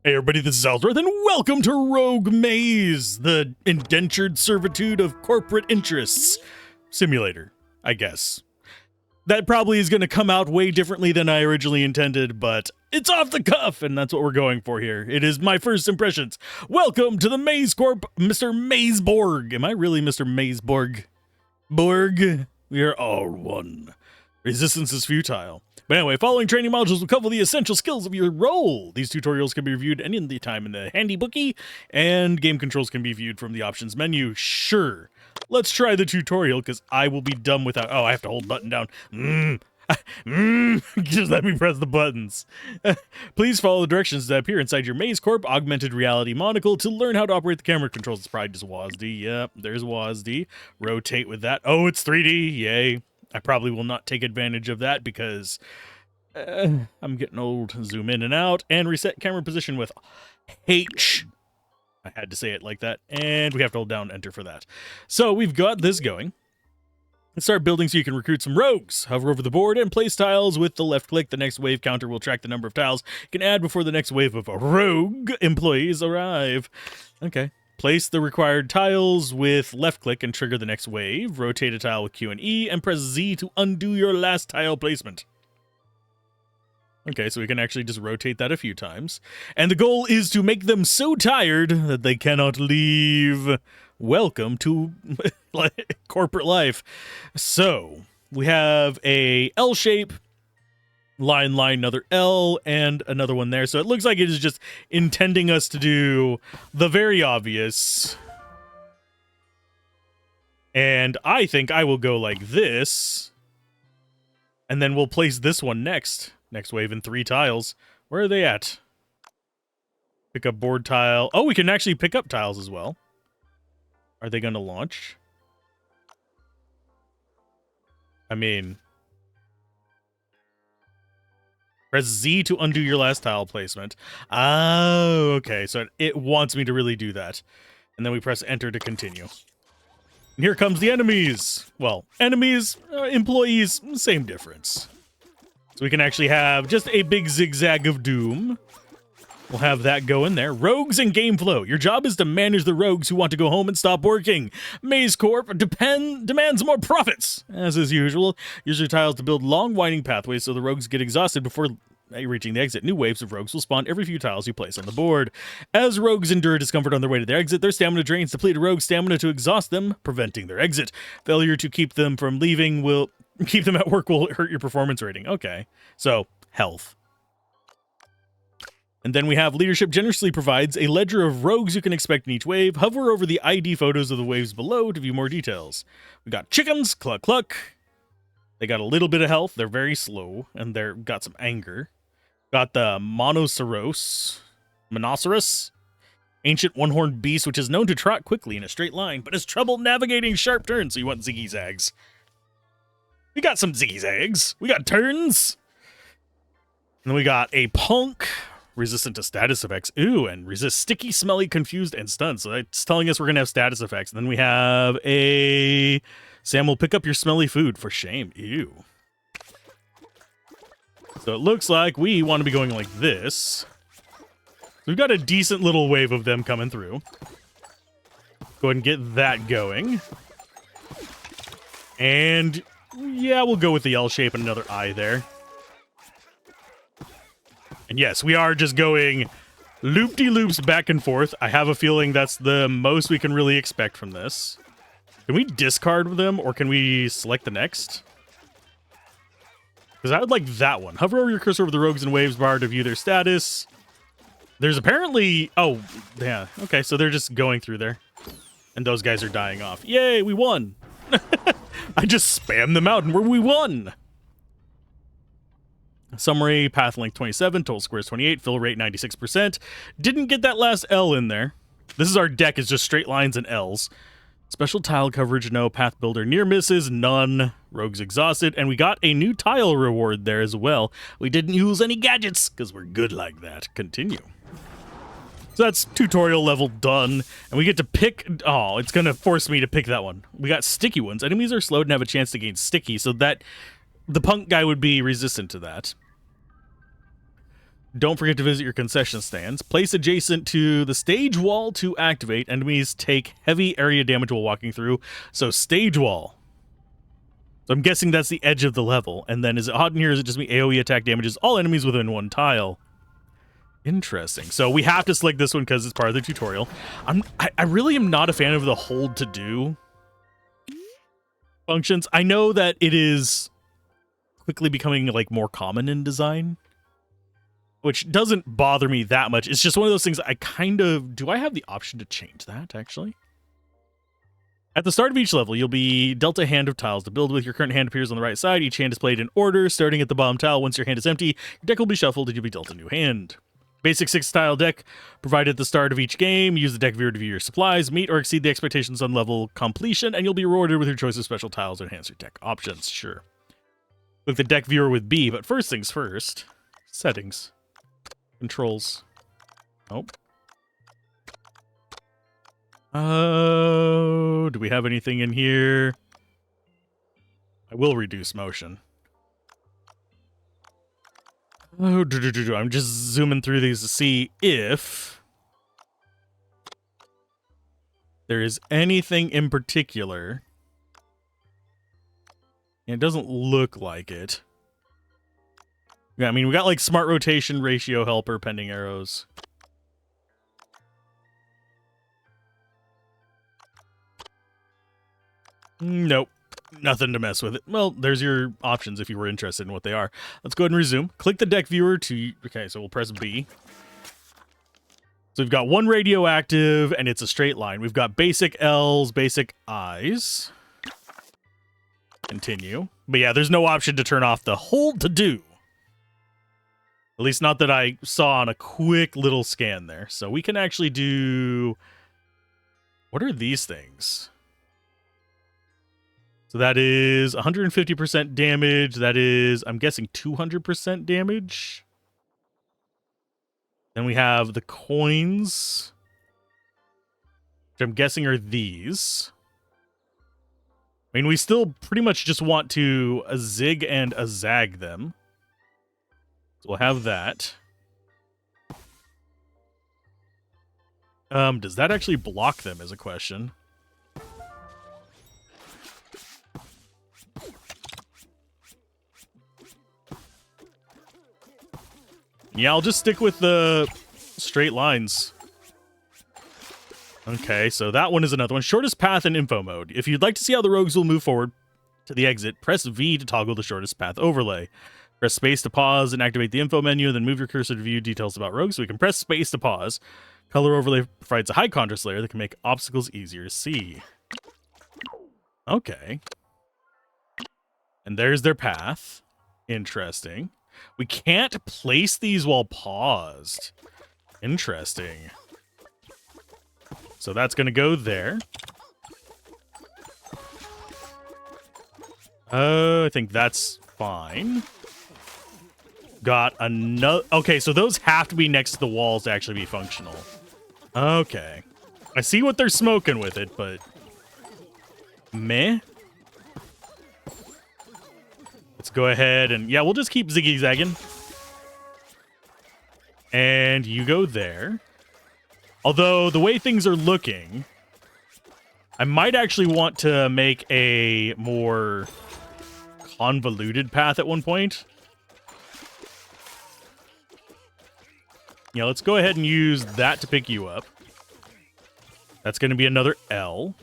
Hey everybody, this is Alzorath, and welcome to Rogue Maze, the indentured servitude of corporate interests simulator, I guess. That probably is going to come out way differently than I originally intended, but it's off the cuff, and that's what we're going for here. It is my first impressions. Welcome to the Maze Corp, Mr. Mazeborg. Am I really Mr. Mazeborg? Borg? We are all one. Resistance is futile. But anyway, following training modules will cover the essential skills of your role. These tutorials can be reviewed any of the time in the handy bookie, and game controls can be viewed from the options menu. Sure. Let's try the tutorial, because I will be dumb without... Oh, I have to hold button down. Just let me press the buttons. Please follow the directions that appear inside your Maze Corp augmented reality monocle to learn how to operate the camera controls. It's probably just WASD. Yep, there's WASD. Rotate with that. Oh, it's 3D. Yay. I probably will not take advantage of that because I'm getting old. Zoom in and out and reset camera position with H. I had to say it like that. And we have to hold down enter for that. So we've got this going. Let's start building so you can recruit some rogues. Hover over the board and place tiles with the left click. The next wave counter will track the number of tiles you can add before the next wave of rogue employees arrive. Okay. Place the required tiles with left click and trigger the next wave. Rotate a tile with Q and E and press Z to undo your last tile placement. Okay, so we can actually just rotate that a few times. And the goal is to make them so tired that they cannot leave. Welcome to corporate life. So, we have a L shape. Line, another L, and another one there. So it looks like it is just intending us to do the very obvious. And I think I will go like this. And then we'll place this one next. Next wave in 3 tiles. Where are they at? Pick up board tile. Oh, we can actually pick up tiles as well. Are they going to launch? I mean... Press Z to undo your last tile placement. Oh, okay. So it wants me to really do that. And then we press enter to continue. And here comes the enemies. Well, enemies, employees, same difference. So we can actually have just a big zigzag of doom. We'll have that go in there. Rogues and game flow. Your job is to manage the rogues who want to go home and stop working. Maze Corp demands more profits. As is usual, use your tiles to build long, winding pathways so the rogues get exhausted before reaching the exit. New waves of rogues will spawn every few tiles you place on the board. As rogues endure discomfort on their way to their exit, their stamina drains depleted rogue stamina to exhaust them, preventing their exit. Failure to keep them from leaving will... Keep them at work will hurt your performance rating. Okay. So, health. And then we have leadership generously provides a ledger of rogues you can expect in each wave. Hover over the ID photos of the waves below to view more details. We got chickens, cluck cluck. They got a little bit of health. They're very slow, and they're got some anger. Got the monoceros, ancient one-horned beast, which is known to trot quickly in a straight line, but has trouble navigating sharp turns, so you want ziggy zags. We got some ziggy zags. We got turns. And then we got a punk. Resistant to status effects. Ooh, and resist sticky, smelly, confused, and stunned. So that's telling us we're going to have status effects. And then we have a... Sam will pick up your smelly food. For shame. Ew. So it looks like we want to be going like this. We've got a decent little wave of them coming through. Go ahead and get that going. And yeah, we'll go with the L shape and another eye there. And yes, we are just going loop-de-loops back and forth. I have a feeling that's the most we can really expect from this. Can we discard them, or can we select the next? Because I would like that one. Hover over your cursor over the rogues and waves bar to view their status. There's apparently... Oh, yeah. Okay, so they're just going through there. And those guys are dying off. Yay, we won! I just spammed them out, and we won! Summary, path length 27, total squares 28, fill rate 96%. Didn't get that last L in there. This is our deck, is just straight lines and L's. Special tile coverage, no. Path builder, near misses, none. Rogues exhausted, and we got a new tile reward there as well. We didn't use any gadgets, because we're good like that. Continue. So that's tutorial level done, and we get to pick... Oh, it's going to force me to pick that one. We got sticky ones. Enemies are slowed and have a chance to gain sticky, so that... The punk guy would be resistant to that. Don't forget to visit your concession stands. Place adjacent to the stage wall to activate. Enemies take heavy area damage while walking through. So stage wall. So I'm guessing that's the edge of the level. And then is it hot in here? Is it just me? AoE attack damages all enemies within one tile. Interesting. So we have to select this one because it's part of the tutorial. I really am not a fan of the hold to do functions. I know that it is quickly becoming like more common in design, which doesn't bother me that much. It's just one of those things I kind of... Do I have the option to change that, actually? At the start of each level, you'll be dealt a hand of tiles to build with. Your current hand appears on the right side. Each hand is played in order, starting at the bottom tile. Once your hand is empty, your deck will be shuffled and you'll be dealt a new hand. Basic 6-tile deck provided at the start of each game. Use the deck viewer to view your supplies. Meet or exceed the expectations on level completion, and you'll be rewarded with your choice of special tiles to enhance your deck options. Sure. Click the deck viewer with B, but first things first. Settings. Controls. Nope. Oh, do we have anything in here? I will reduce motion. Oh, I'm just zooming through these to see if there is anything in particular. It doesn't look like it. Yeah, I mean, we got like smart rotation, ratio helper, pending arrows. Nope. Nothing to mess with it. Well, there's your options if you were interested in what they are. Let's go ahead and resume. Click the deck viewer to... Okay, so we'll press B. So we've got one radioactive, and it's a straight line. We've got basic L's, basic I's. Continue. But yeah, there's no option to turn off the hold to do. At least not that I saw on a quick little scan there. So we can actually do... What are these things? So that is 150% damage. That is, I'm guessing, 200% damage. Then we have the coins, which I'm guessing are these. I mean, we still pretty much just want to a zig and a zag them. So we'll have that. Does that actually block them is a question. Yeah, I'll just stick with the straight lines. Okay, so that one is another one. Shortest path in info mode. If you'd like to see how the rogues will move forward to the exit, press V to toggle the shortest path overlay. Press space to pause and activate the info menu, then move your cursor to view details about rogues. So we can press space to pause. Color overlay provides a high contrast layer that can make obstacles easier to see. Okay. And there's their path. Interesting. We can't place these while paused. Interesting. So that's going to go there. I think that's fine. Got another... Okay, so those have to be next to the walls to actually be functional. Okay. I see what they're smoking with it, but... Meh. Let's go ahead and... Yeah, we'll just keep ziggy-zagging. And you go there. Although, the way things are looking... I might actually want to make a more convoluted path at one point. Yeah, let's go ahead and use that to pick you up. That's going to be another L.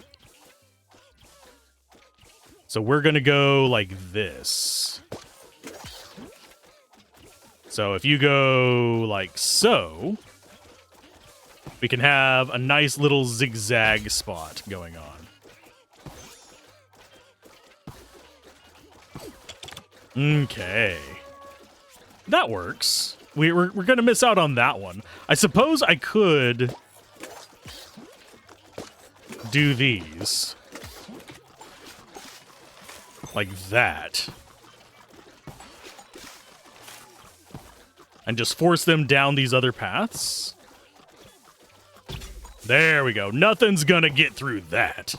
So we're going to go like this. So if you go like so, we can have a nice little zigzag spot going on. Okay. That works. We're going to miss out on that one. I suppose I could do these. Like that. And just force them down these other paths. There we go. Nothing's gonna get through that.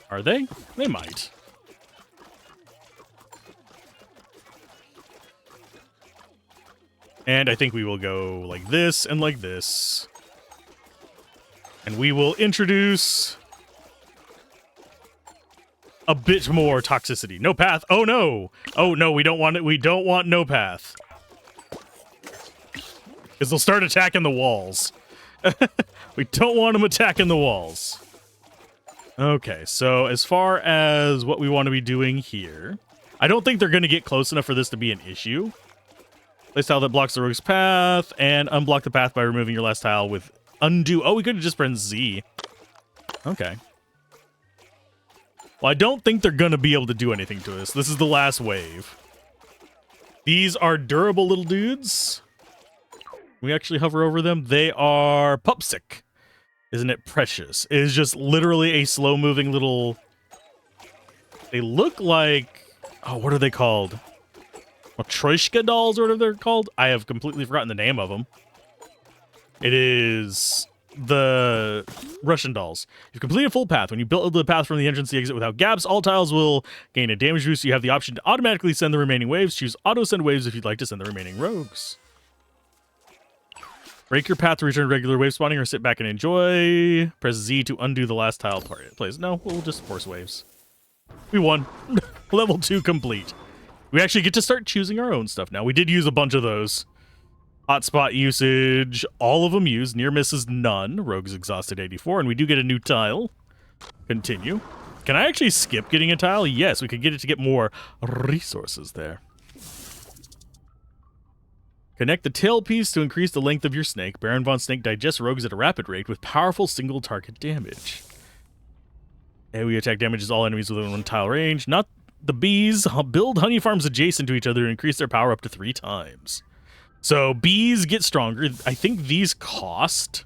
Are they? They might. And I think we will go like this and like this. And we will introduce a bit more toxicity. No path. Oh no. Oh no, we don't want it. We don't want no path. Because they'll start attacking the walls. We don't want them attacking the walls. Okay, so as far as what we want to be doing here, I don't think they're going to get close enough for this to be an issue. Place tile that blocks the rogue's path, and unblock the path by removing your last tile with undo. Oh, we could have just pressed Z. Okay. Well, I don't think they're going to be able to do anything to us. This is the last wave. These are durable little dudes. We actually hover over them. They are pupsic. Isn't it precious? It is just literally a slow-moving little... They look like... Oh, what are they called? Matryoshka dolls or whatever they're called? I have completely forgotten the name of them. It is the Russian dolls. You've completed a full path. When you build the path from the entrance to the exit without gaps, all tiles will gain a damage boost. You have the option to automatically send the remaining waves. Choose auto send waves if you'd like to send the remaining rogues. Break your path to return regular wave spawning or sit back and enjoy. Press Z to undo the last tile part. Please. No, we'll just force waves. We won. Level 2 complete. We actually get to start choosing our own stuff now. We did use a bunch of those. Hotspot usage, all of them used. Near misses, none. Rogues exhausted 84, and we do get a new tile. Continue. Can I actually skip getting a tile? Yes, we could get it to get more resources there. Connect the tail piece to increase the length of your snake. Baron Von Snake digests rogues at a rapid rate with powerful single target damage. AoE attack damages all enemies within 1 tile range. Not the bees. Build honey farms adjacent to each other and increase their power up to 3 times. So bees get stronger. I think these cost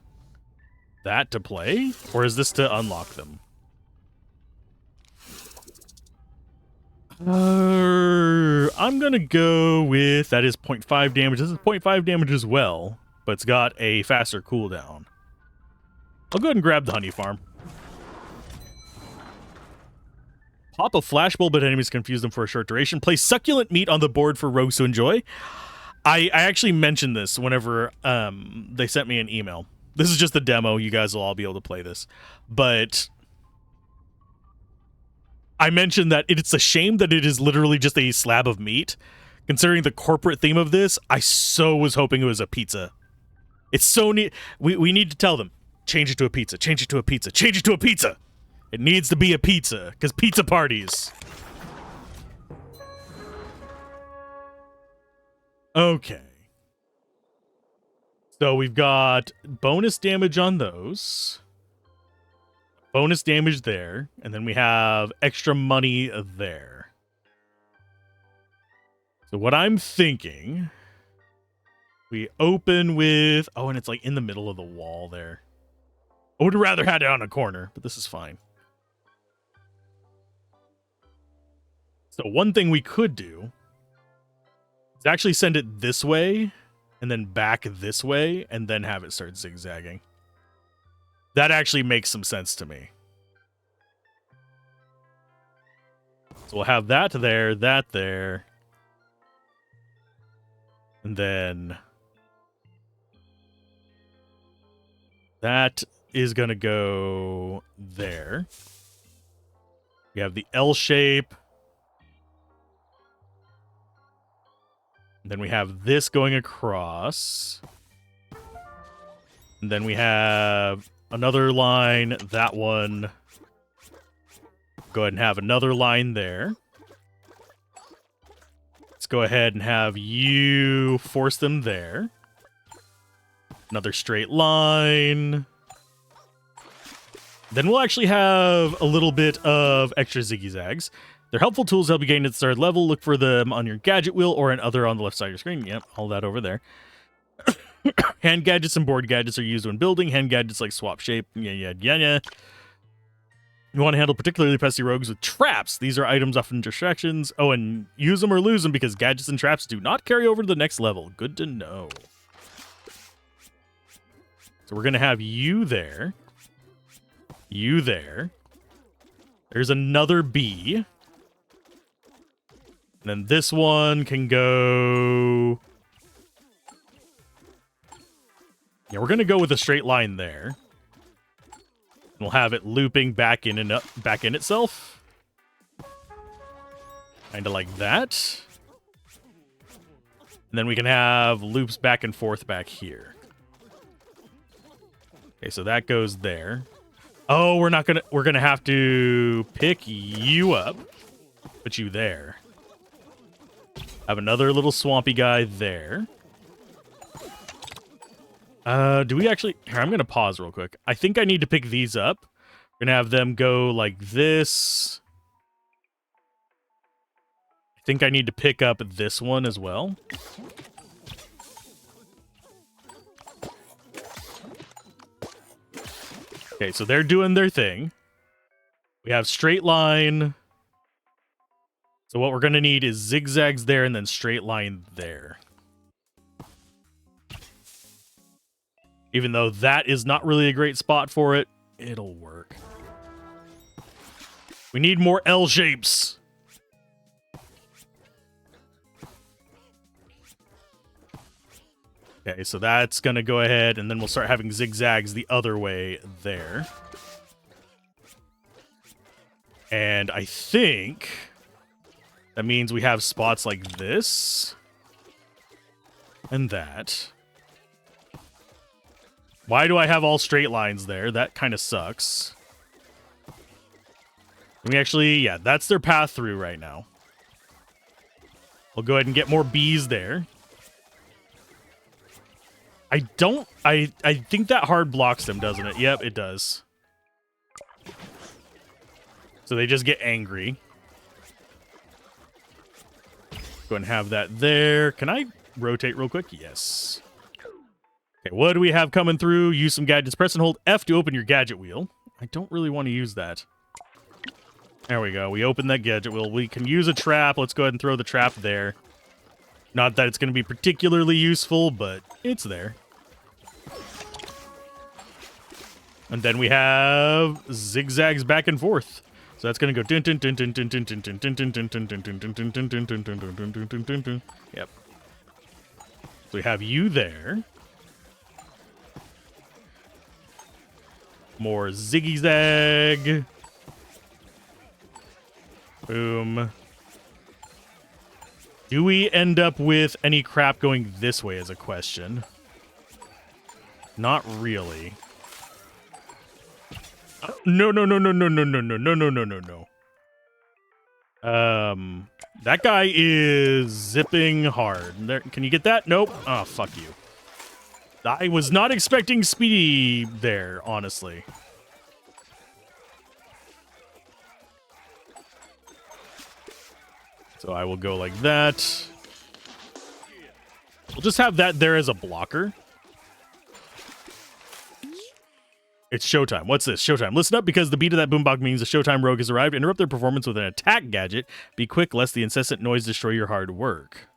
that to play, or is this to unlock them? I'm gonna go with that is 0.5 damage. This is 0.5 damage as well, but it's got a faster cooldown. I'll go ahead and grab the honey farm. Pop a flashbulb at enemies, confuse them for a short duration. Place succulent meat on the board for rogues to enjoy. I actually mentioned this whenever they sent me an email. This is just the demo. You guys will all be able to play this. But I mentioned that it's a shame that it is literally just a slab of meat. Considering the corporate theme of this, I so was hoping it was a pizza. It's so neat. We need to tell them, change it to a pizza, change it to a pizza, change it to a pizza. It needs to be a pizza, because pizza parties. Okay. So we've got bonus damage on those. Bonus damage there. And then we have extra money there. So what I'm thinking, we open with... Oh, and it's like in the middle of the wall there. I would have rather had it on a corner, but this is fine. So one thing we could do is actually send it this way and then back this way and then have it start zigzagging. That actually makes some sense to me. So we'll have that there, that there. And then that is going to go there. We have the L shape. And then we have this going across. And then we have another line, that one. Go ahead and have another line there. Let's go ahead and have you force them there. Another straight line. Then we'll actually have a little bit of extra ziggy-zags. They're helpful tools to help you gain to the third level. Look for them on your gadget wheel or in other on the left side of your screen. Yep, all that over there. Hand gadgets and board gadgets are used when building. Hand gadgets like swap shape. Yeah. You want to handle particularly pesky rogues with traps. These are items often distractions. Oh, and use them or lose them because gadgets and traps do not carry over to the next level. Good to know. So we're going to have you there. You there. There's another bee. And then this one can go Yeah, we're going to go with a straight line there. We'll have it looping back in and up, back in itself. Kind of like that. And then we can have loops back and forth back here. Okay, so that goes there. Oh, we're gonna have to pick you up. Put you there. Have another little swampy guy there. Do we actually... Here, I'm gonna pause real quick. I think I need to pick these up. We're gonna have them go like this. I think I need to pick up this one as well. Okay, so they're doing their thing. We have straight line. So what we're going to need is zigzags there and then straight line there. Even though that is not really a great spot for it, it'll work. We need more L shapes. Okay, so that's going to go ahead, and then we'll start having zigzags the other way there. And I think that means we have spots like this and that. Why do I have all straight lines there? That kind of sucks. We actually, yeah, that's their path through right now. We'll go ahead and get more bees there. I think that hard blocks them, doesn't it? Yep, it does. So they just get angry. Go and have that there. Can I rotate real quick? Yes. Okay, what do we have coming through? Use some gadgets. Press and hold F to open your gadget wheel. I don't really want to use that. There we go. We open that gadget wheel. We can use a trap. Let's go ahead and throw the trap there. Not that it's going to be particularly useful, but it's there. And then we have zigzags back and forth. So that's going to go... Yep. So we have you there. More ziggy-zag. Boom. Do we end up with any crap going this way is a question. Not really. No. That guy is zipping hard. There, can you get that? Nope. Oh, fuck you. I was not expecting speedy there, honestly. So I will go like that. We'll just have that there as a blocker. It's showtime. What's this? Showtime. Listen up, because the beat of that boombox means the showtime rogue has arrived. Interrupt their performance with an attack gadget. Be quick, lest the incessant noise destroy your hard work.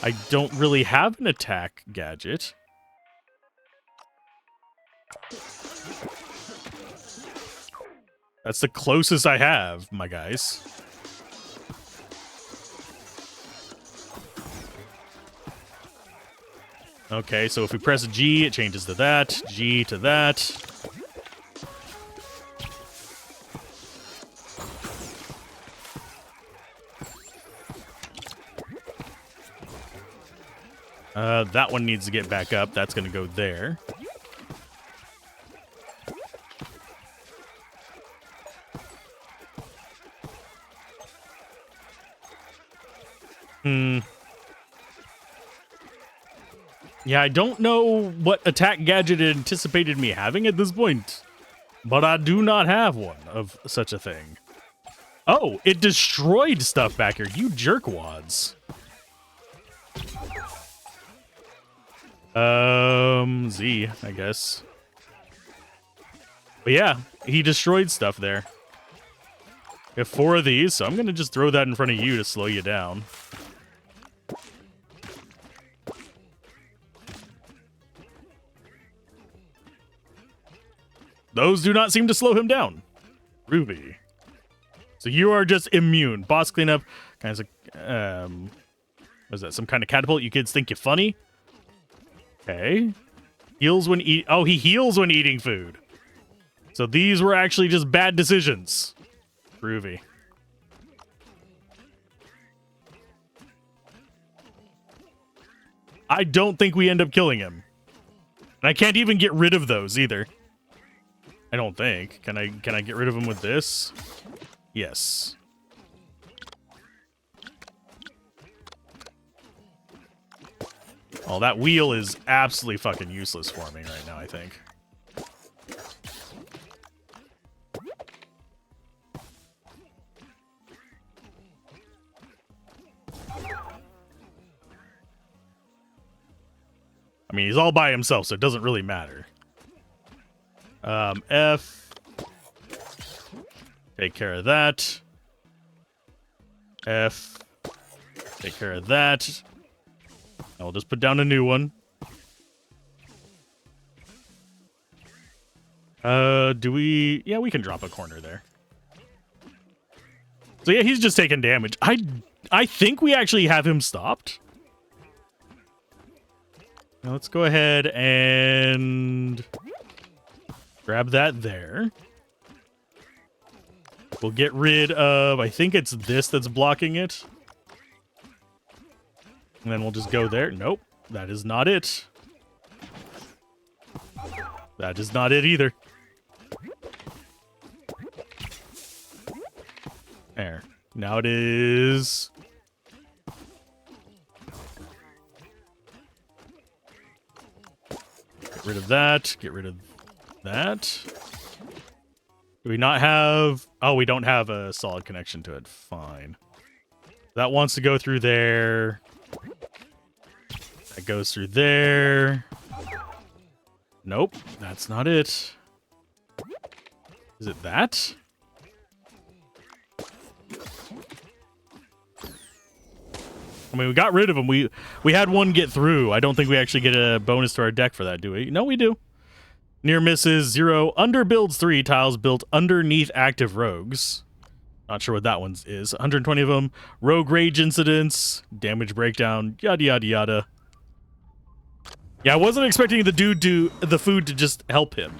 I don't really have an attack gadget. That's the closest I have, my guys. Okay, so if we press G, it changes to that. G to that. That one needs to get back up. That's going to go there. Yeah, I don't know what attack gadget it anticipated me having at this point, but I do not have one of such a thing. Oh, it destroyed stuff back here. You jerkwads. Z, I guess. But yeah, he destroyed stuff there. We have 4 of these, so I'm going to just throw that in front of you to slow you down. Those do not seem to slow him down. Ruby. So you are just immune. Boss cleanup. Kind of, what is that? Some kind of catapult? You kids think you're funny? Okay. Heals when eat. Oh, he heals when eating food. So these were actually just bad decisions. Groovy. I don't think we end up killing him. And I can't even get rid of those either. I don't think. Can I get rid of him with this? Yes. Oh, that wheel is absolutely fucking useless for me right now, I think. I mean, he's all by himself, so it doesn't really matter. F. Take care of that. F. Take care of that. I'll just put down a new one. Do we... Yeah, we can drop a corner there. So yeah, he's just taking damage. I think we actually have him stopped. Now let's go ahead and grab that there. We'll get rid of... I think it's this that's blocking it. And then we'll just go there. Nope, that is not it. That is not it either. There. Now it is... Get rid of that. Get rid of that. Do we not have... Oh, we don't have a solid connection to it. Fine. That wants to go through there. That goes through there. Nope, that's not it. Is it that? I mean, we got rid of him. We had one get through. I don't think we actually get a bonus to our deck for that, do we? No, we do. Near misses, 0. Under builds 3 tiles built underneath active rogues. Not sure what that one is. 120 of them. Rogue rage incidents. Damage breakdown. Yada, yada, yada. Yeah, I wasn't expecting the food to just help him.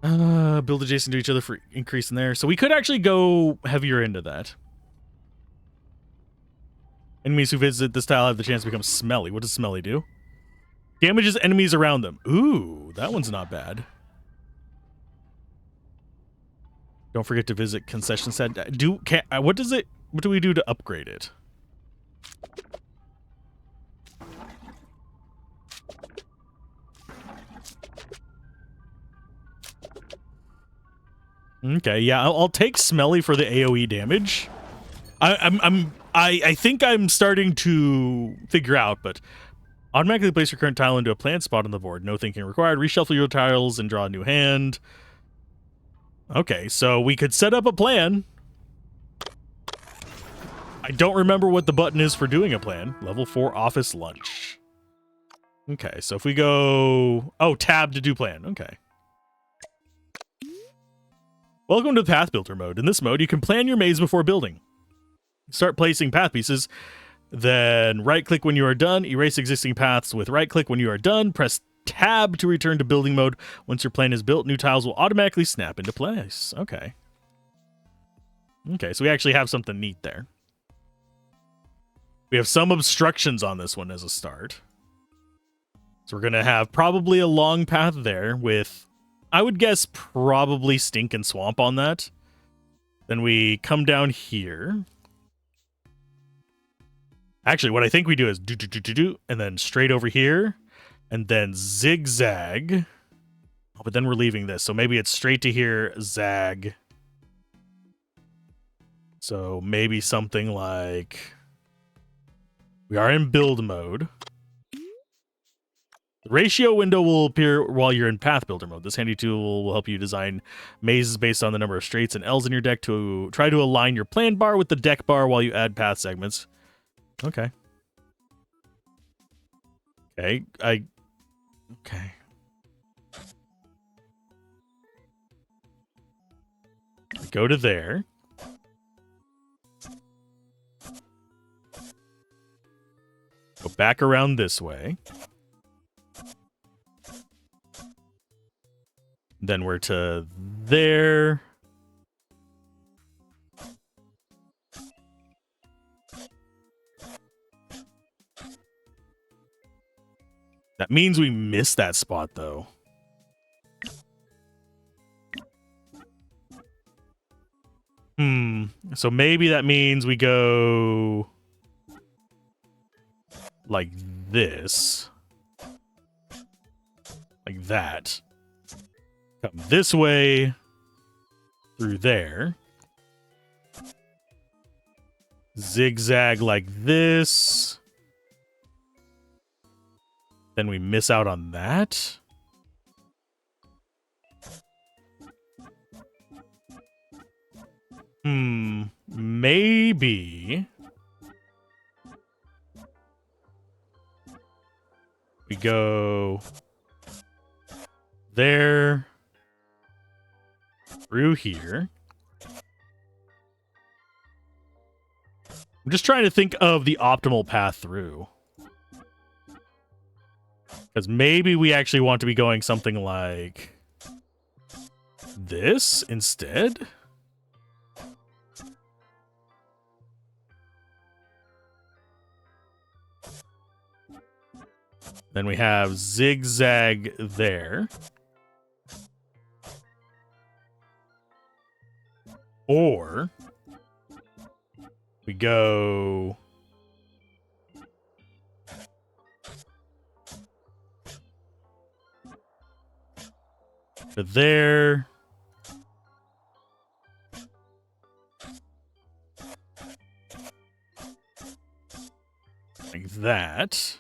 Build adjacent to each other for increase in there. So we could actually go heavier into that. Enemies who visit this tile have the chance to become smelly. What does smelly do? Damages enemies around them. Ooh, that one's not bad. Don't forget to visit concession set. What do we do to upgrade it? Okay, yeah, I'll take smelly for the AoE damage. I think I'm starting to figure out, but automatically place your current tile into a planned spot on the board. No thinking required. Reshuffle your tiles and draw a new hand. Okay, so we could set up a plan. I don't remember what the button is for doing a plan. Level 4 office lunch. Okay, so if we go... Oh, tab to do plan. Okay. Welcome to Path Builder mode. In this mode, you can plan your maze before building. Start placing path pieces, then right-click when you are done. Erase existing paths with right-click when you are done. Press tab to return to building mode. Once your plan is built, new tiles will automatically snap into place. Okay. Okay, so we actually have something neat there. We have some obstructions on this one as a start. So we're going to have probably a long path there with... I would guess probably stink and swamp on that. Then we come down here. Actually, what I think we do is do, and then straight over here, and then zigzag. Oh, but then we're leaving this, so maybe it's straight to here, zag. So maybe something like... We are in build mode. The ratio window will appear while you're in path builder mode. This handy tool will help you design mazes based on the number of straights and L's in your deck to try to align your plan bar with the deck bar while you add path segments. Okay. Okay. Okay. Go to there. Go back around this way. Then we're to there. That means we missed that spot, though. So maybe that means we go like this. Like that. Come this way through there. Zigzag like this. Then we miss out on that. Maybe we go there, through here. I'm just trying to think of the optimal path through. Because maybe we actually want to be going something like this instead. Then we have zigzag there. Or we go to there. Like that.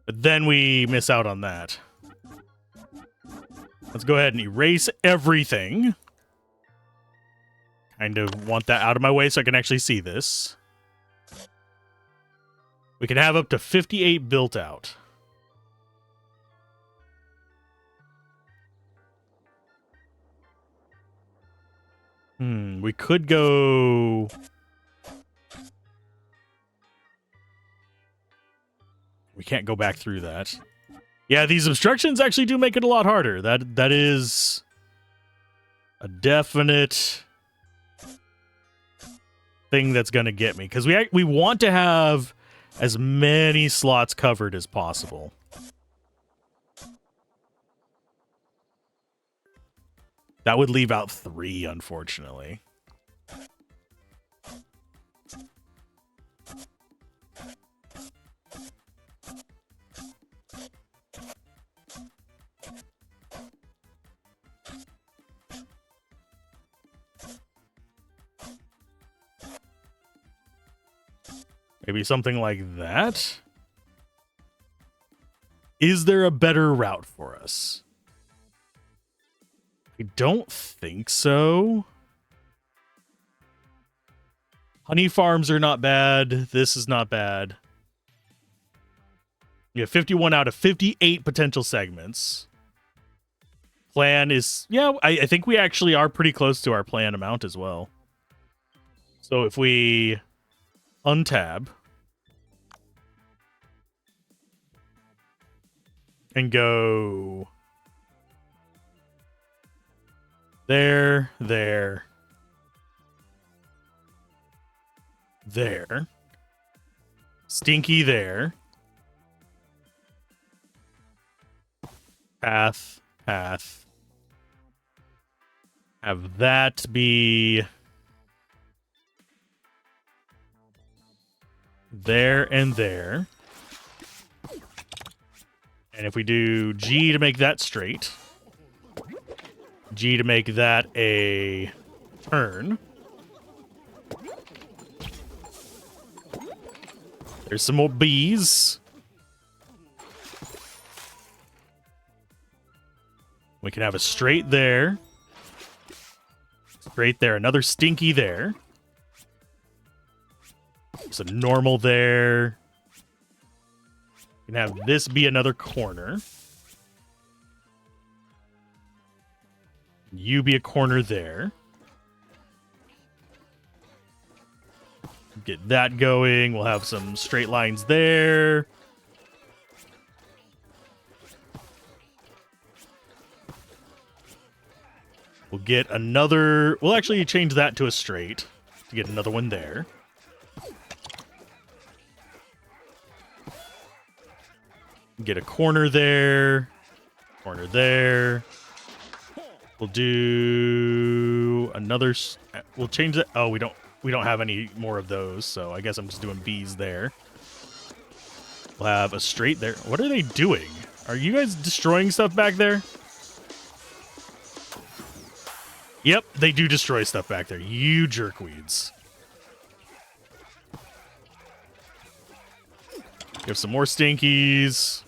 But then we miss out on that. Let's go ahead and erase everything. Kind of want that out of my way so I can actually see this. We can have up to 58 built out. We could go... We can't go back through that. Yeah, these obstructions actually do make it a lot harder. That is a definite thing that's going to get me. Because we want to have as many slots covered as possible. That would leave out 3, unfortunately. Maybe something like that? Is there a better route for us? I don't think so. Honey farms are not bad. This is not bad. You have 51 out of 58 potential segments. Plan is... Yeah, I think we actually are pretty close to our plan amount as well. So if we untab and go there, there, there, stinky there, path, path, have that be there and there. And if we do G to make that straight, G to make that a turn. There's some more B's. We can have a straight there. Straight there. Another stinky there. There's a normal there. We can have this be another corner. You be a corner there. Get that going. We'll have some straight lines there. We'll get another... We'll actually change that to a straight to get another one there. Get a corner there. Corner there. We'll do another... We'll change that... Oh, we don't have any more of those, so I guess I'm just doing B's there. We'll have a straight there. What are they doing? Are you guys destroying stuff back there? Yep, they do destroy stuff back there. You jerkweeds. We have some more stinkies.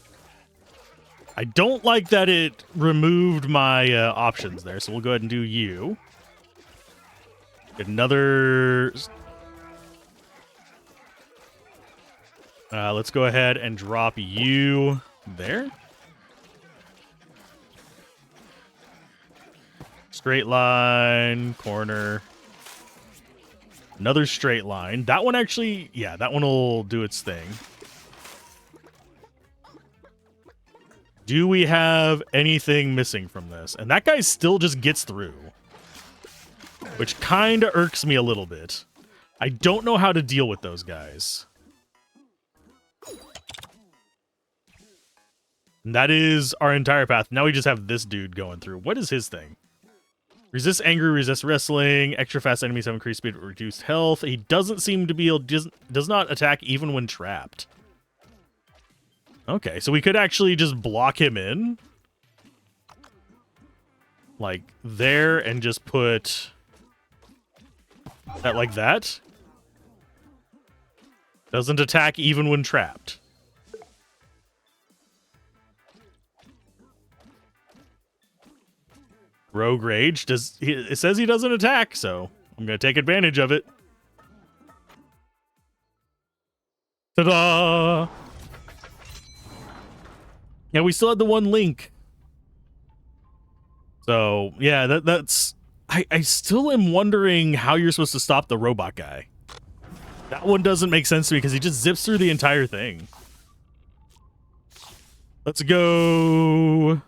I don't like that it removed my options there, so we'll go ahead and do you. Get another... let's go ahead and drop you there. Straight line, corner. Another straight line. That one actually, yeah, that one will do its thing. Do we have anything missing from this? And that guy still just gets through, which kind of irks me a little bit. I don't know how to deal with those guys. And that is our entire path. Now we just have this dude going through. What is his thing? Resist angry, resist wrestling. Extra fast enemies have increased speed, reduced health. He doesn't seem to be able, does not attack even when trapped. Okay, so we could actually just block him in. Like there, and just put that like that. Doesn't attack even when trapped. Rogue Rage. It says he doesn't attack, so I'm going to take advantage of it. Ta-da! Yeah, we still had the one link. So, yeah, that's... I still am wondering how you're supposed to stop the robot guy. That one doesn't make sense to me because he just zips through the entire thing. Let's go...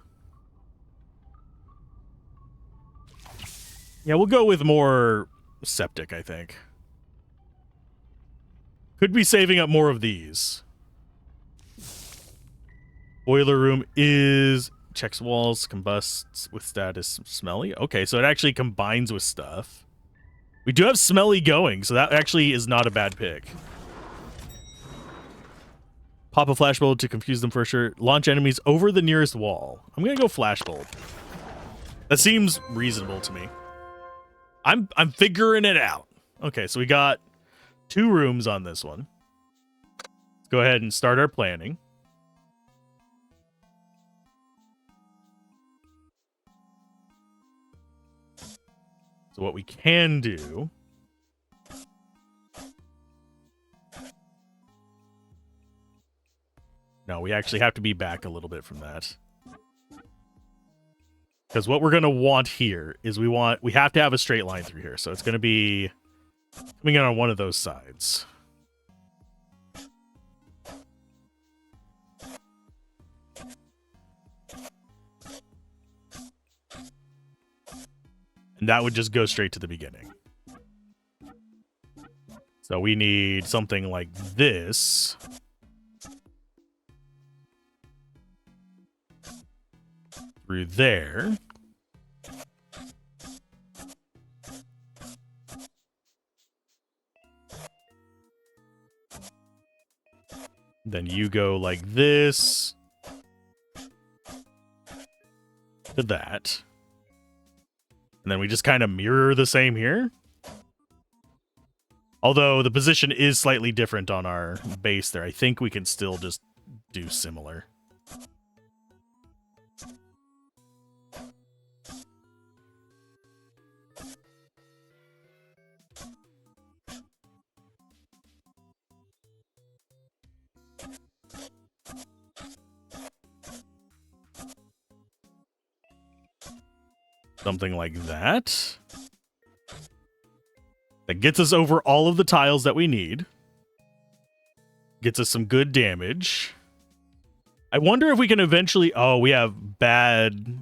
Yeah, we'll go with more septic, I think. Could be saving up more of these. Boiler room is... Checks walls, combusts with status smelly. Okay, so it actually combines with stuff. We do have smelly going, so that actually is not a bad pick. Pop a flashbulb to confuse them for sure. Launch enemies over the nearest wall. I'm gonna go flashbulb. That seems reasonable to me. I'm figuring it out. Okay, so we got 2 rooms on this one. Let's go ahead and start our planning. So what we can do... No, we actually have to be back a little bit from that. Because what we're going to want here is we have to have a straight line through here. So it's going to be coming in on one of those sides. And that would just go straight to the beginning. So we need something like this. Through there. Then you go like this to that. And then we just kind of mirror the same here. Although the position is slightly different on our base there. I think we can still just do similar. Something like that. That gets us over all of the tiles that we need. Gets us some good damage. I wonder if we can eventually... Oh, we have bad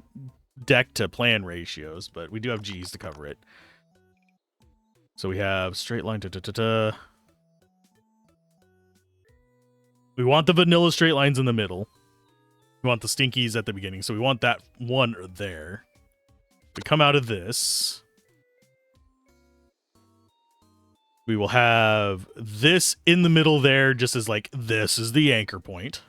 deck to plan ratios, but we do have G's to cover it. So we have straight line. We want the vanilla straight lines in the middle. We want the stinkies at the beginning, so we want that one there. We come out of this. We will have this in the middle there, just as like this is the anchor point.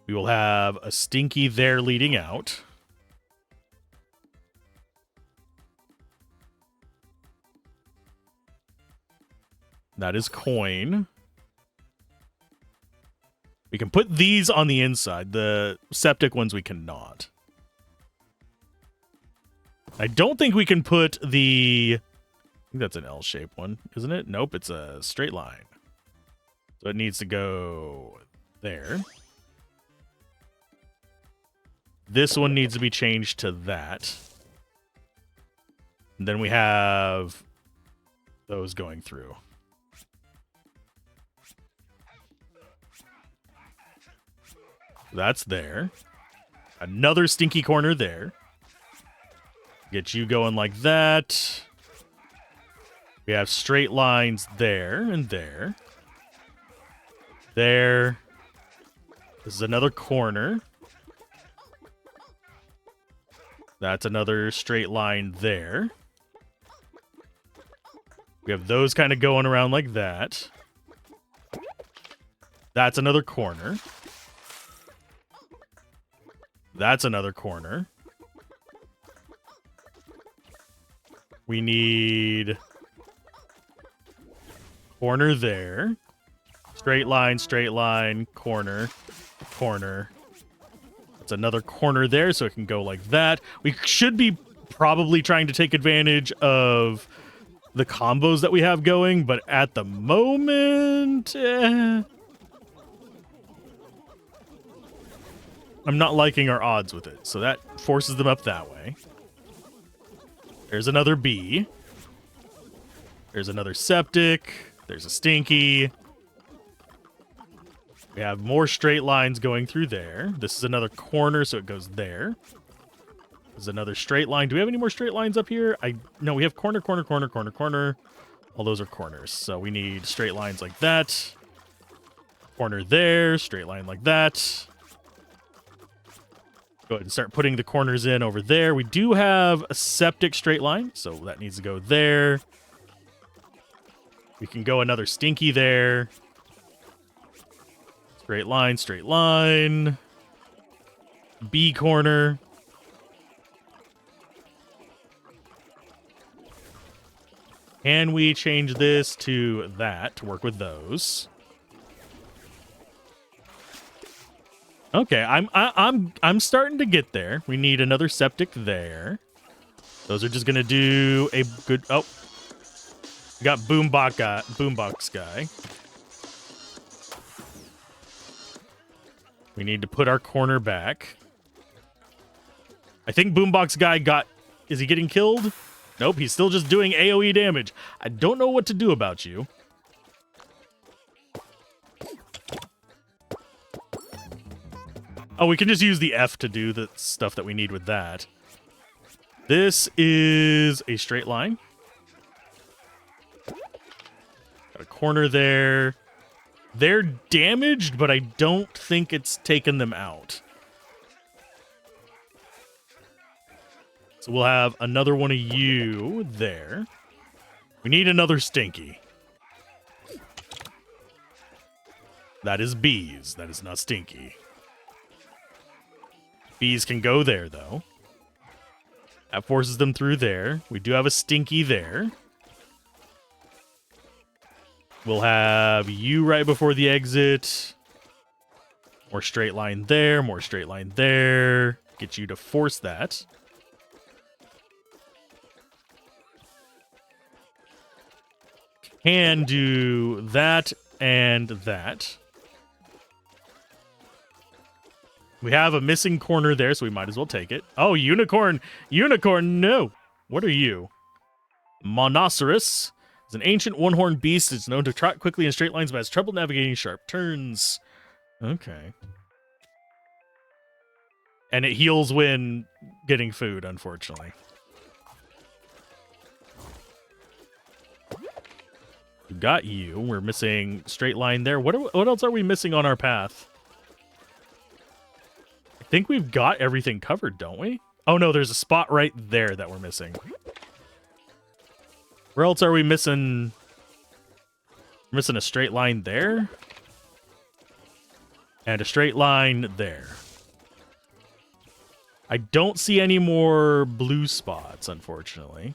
We will have a stinky there leading out. That is coin. We can put these on the inside. The septic ones we cannot. I don't think we can put the... I think that's an L-shaped one, isn't it? Nope, it's a straight line. So it needs to go there. This one needs to be changed to that. And then we have those going through. That's there. Another stinky corner there. Get you going like that. We have straight lines there and there. There. This is another corner. That's another straight line there. We have those kind of going around like that. That's another corner. That's another corner. We need corner there. Straight line, corner, corner. That's another corner there, so it can go like that. We should be probably trying to take advantage of the combos that we have going, but at the moment... I'm not liking our odds with it, so that forces them up that way. There's another B. There's another septic. There's a stinky. We have more straight lines going through there. This is another corner, so it goes there. There's another straight line. Do we have any more straight lines up here? No, we have corner, corner, corner, corner, corner. All those are corners, so we need straight lines like that. Corner there, straight line like that. Go ahead and start putting the corners in over there. We do have a septic straight line, so that needs to go there. We can go another stinky there. Straight line, straight line. B corner. Can we change this to that to work with those? Okay, I'm starting to get there. We need another septic there. Those are just gonna do a good. Oh, we got boombox guy. We need to put our corner back. I think boombox guy got. Is he getting killed? Nope, he's still just doing AoE damage. I don't know what to do about you. Oh, we can just use the F to do the stuff that we need with that. This is a straight line. Got a corner there. They're damaged, but I don't think it's taken them out. So we'll have another one of you there. We need another stinky. That is bees. That is not stinky. Bees can go there, though. That forces them through there. We do have a stinky there. We'll have you right before the exit. More straight line there. More straight line there. Get you to force that. Can do that and that. We have a missing corner there, so we might as well take it. Oh, unicorn! Unicorn, no! What are you? Monoceros is an ancient one-horned beast. It's known to trot quickly in straight lines, but has trouble navigating sharp turns. Okay. And it heals when getting food, unfortunately. We got you. We're missing straight line there. What else are we missing on our path? I think we've got everything covered, don't we? Oh, no, there's a spot right there that we're missing. Where else are we missing? We're missing a straight line there. And a straight line there. I don't see any more blue spots, unfortunately.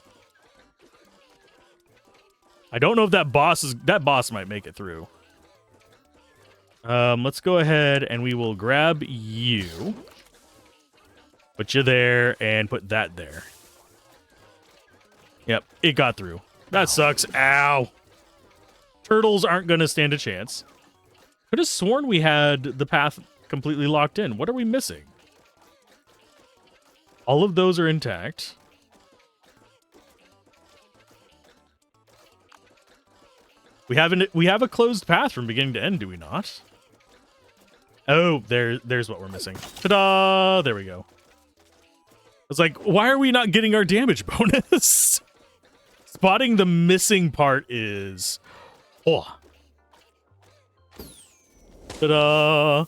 I don't know if that boss might make it through. Let's go ahead and we will grab you. Put you there and put that there. Yep, it got through. That sucks. Ow. Turtles aren't going to stand a chance. Could have sworn we had the path completely locked in. What are we missing? All of those are intact. We have a closed path from beginning to end, do we not? Oh, there's what we're missing. Ta-da! There we go. I was like, why are we not getting our damage bonus? Spotting the missing part is... Oh. Ta-da!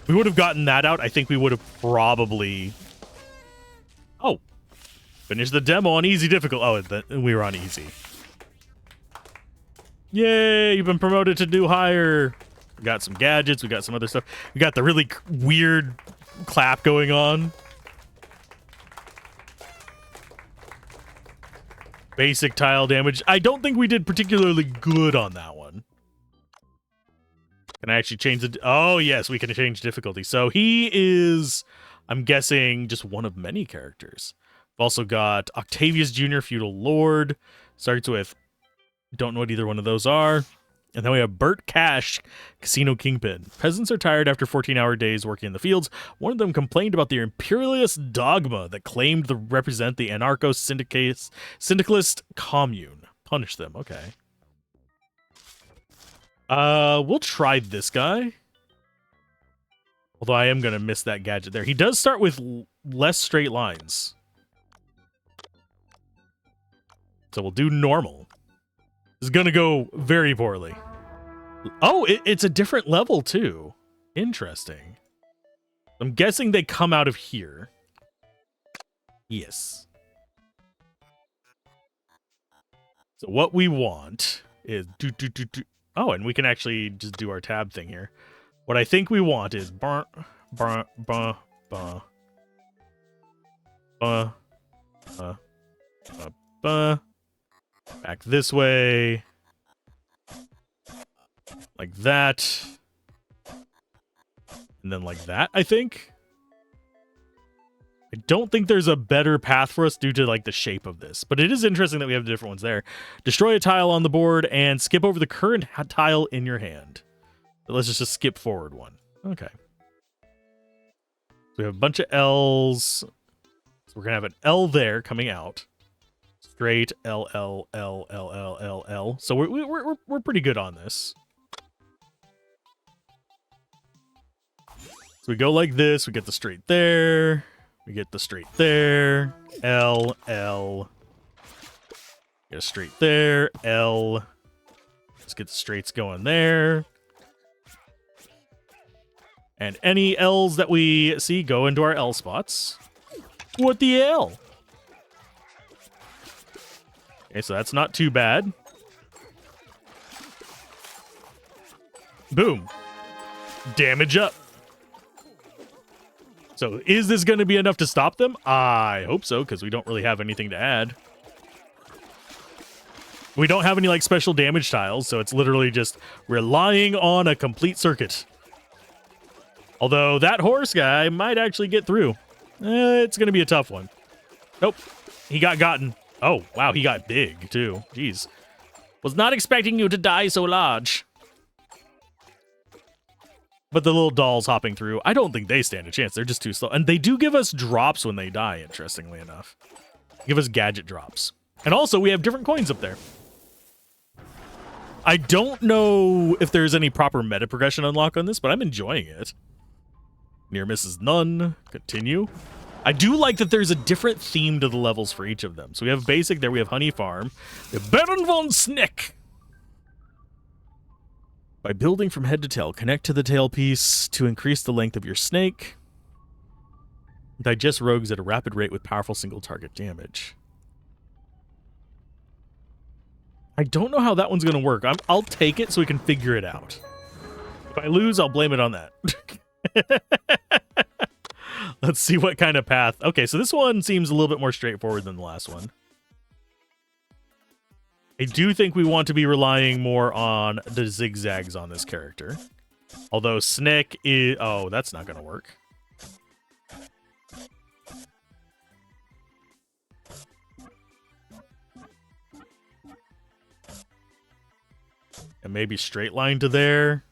We would have gotten that out. I think we would have probably... Oh. Finished the demo on easy difficult. Oh, we were on easy. Yay, you've been promoted to do higher. We got some gadgets. We got some other stuff. We got the really weird clap going on. Basic tile damage. I don't think we did particularly good on that one. Can I actually change the... Oh, yes, we can change difficulty. So he is, I'm guessing, just one of many characters. We've also got Octavius Jr., Feudal Lord. Starts with... Don't know what either one of those are. And then we have Bert Cash, Casino Kingpin. Peasants are tired after 14-hour days working in the fields. One of them complained about the imperialist dogma that claimed to represent the anarcho-syndicalist commune. Punish them, okay. We'll try this guy. Although I am going to miss that gadget there. He does start with less straight lines. So we'll do normal. This is going to go very poorly. Oh, it's a different level, too. Interesting. I'm guessing they come out of here. Yes. So what we want is... Oh, and we can actually just do our tab thing here. What I think we want is... Back this way. Like that. And then like that, I think. I don't think there's a better path for us due to like the shape of this. But it is interesting that we have different ones there. Destroy a tile on the board and skip over the current tile in your hand. But let's just skip forward one. Okay. So we have a bunch of L's. So we're going to have an L there coming out. Straight L, L, L, L, L, L, L. So we're pretty good on this. So we go like this. We get the straight there. We get the straight there. L, L. Get a straight there. L. Let's get the straights going there. And any L's that we see go into our L spots. What the L? Okay, so that's not too bad. Boom. Damage up. So is this going to be enough to stop them? I hope so, because we don't really have anything to add. We don't have any like special damage tiles, so it's literally just relying on a complete circuit. Although that horse guy might actually get through. It's going to be a tough one. Nope. He got gotten. Oh, wow, he got big, too. Jeez. Was not expecting you to die so large. But the little dolls hopping through, I don't think they stand a chance. They're just too slow. And they do give us drops when they die, interestingly enough. Give us gadget drops. And also, we have different coins up there. I don't know if there's any proper meta progression unlock on this, but I'm enjoying it. Near misses none. Continue. I do like that there's a different theme to the levels for each of them. So we have basic, there we have honey farm. The Baron von Snick. By building from head to tail, connect to the tail piece to increase the length of your snake. Digest rogues at a rapid rate with powerful single target damage. I don't know how that one's going to work. I'll take it so we can figure it out. If I lose, I'll blame it on that. Let's see what kind of path. Okay, so this one seems a little bit more straightforward than the last one. I do think we want to be relying more on the zigzags on this character. Although Snick is... Oh, that's not going to work. And maybe straight line to there.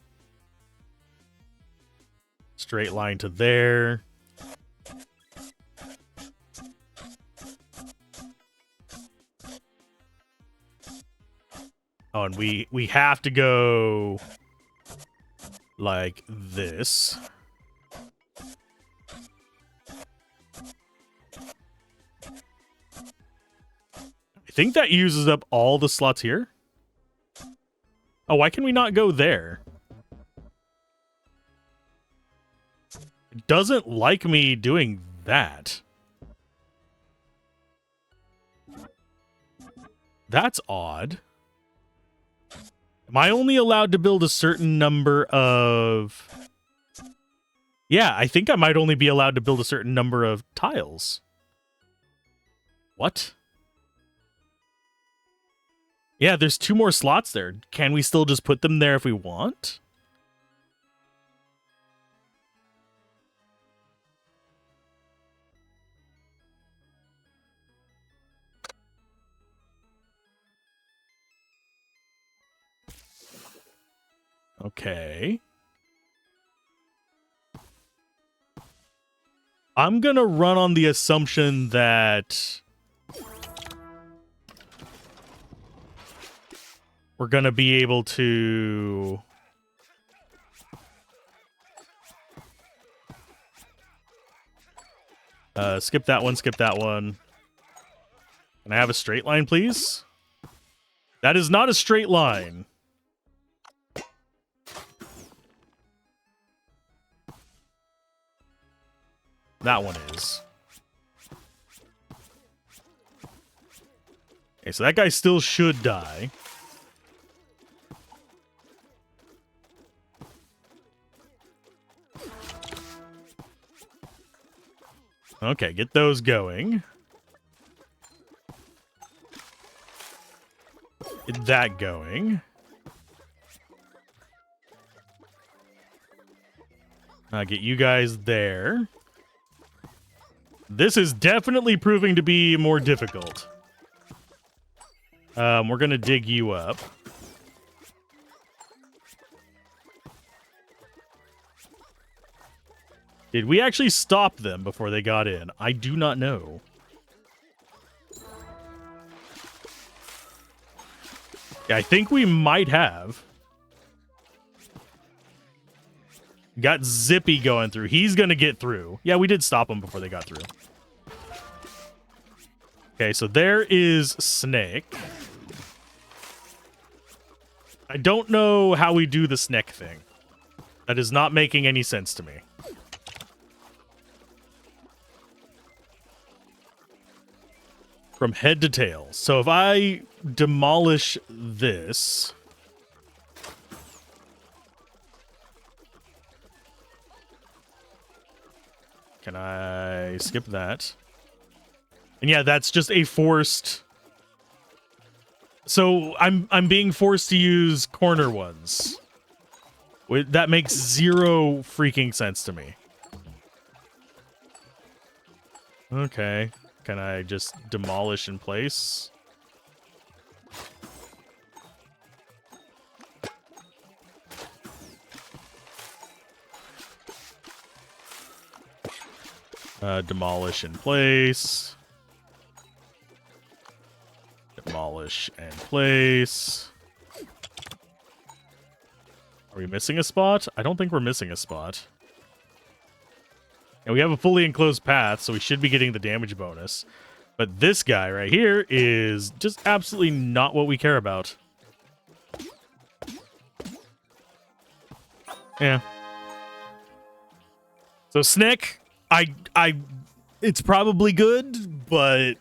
Straight line to there. Oh, and we have to go like this. I think that uses up all the slots here. Oh, why can we not go there? It doesn't like me doing that. That's odd. Am I only allowed to build a certain number of... Yeah, I think I might only be allowed to build a certain number of tiles. What? Yeah, there's 2 more slots there. Can we still just put them there if we want? Okay. I'm gonna run on the assumption that we're gonna be able to skip that one, skip that one. Can I have a straight line, please? That is not a straight line. That one is. Okay, so that guy still should die. Okay, get those going. Get that going. Get you guys there. This is definitely proving to be more difficult. We're gonna dig you up. Did we actually stop them before they got in? I do not know. Yeah, I think we might have. Got Zippy going through. He's gonna get through. Yeah, we did stop them before they got through. Okay, so there is Snake. I don't know how we do the Snake thing. That is not making any sense to me. From head to tail. So if I demolish this... Can I skip that? And yeah, that's just a forced... So I'm being forced to use corner ones. That makes zero freaking sense to me. Okay. Can I just demolish in place? Demolish in place. Demolish in place. Are we missing a spot? I don't think we're missing a spot. And we have a fully enclosed path, so we should be getting the damage bonus. But this guy right here is just absolutely not what we care about. Yeah. So Snick, it's probably good, but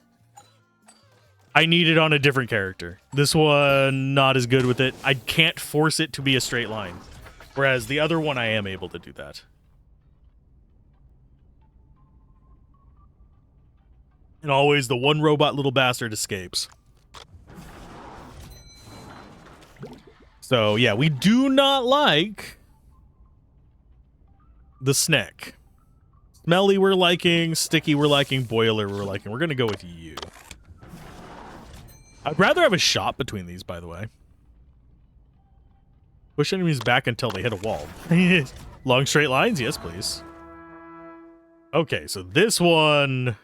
I need it on a different character. This one, not as good with it. I can't force it to be a straight line. Whereas the other one, I am able to do that. And always the one robot little bastard escapes. So, yeah, we do not like the Snick. Smelly we're liking, Sticky we're liking, Boiler we're liking. We're going to go with you. I'd rather have a shot between these, by the way. Push enemies back until they hit a wall. Long straight lines? Yes, please. Okay, so this one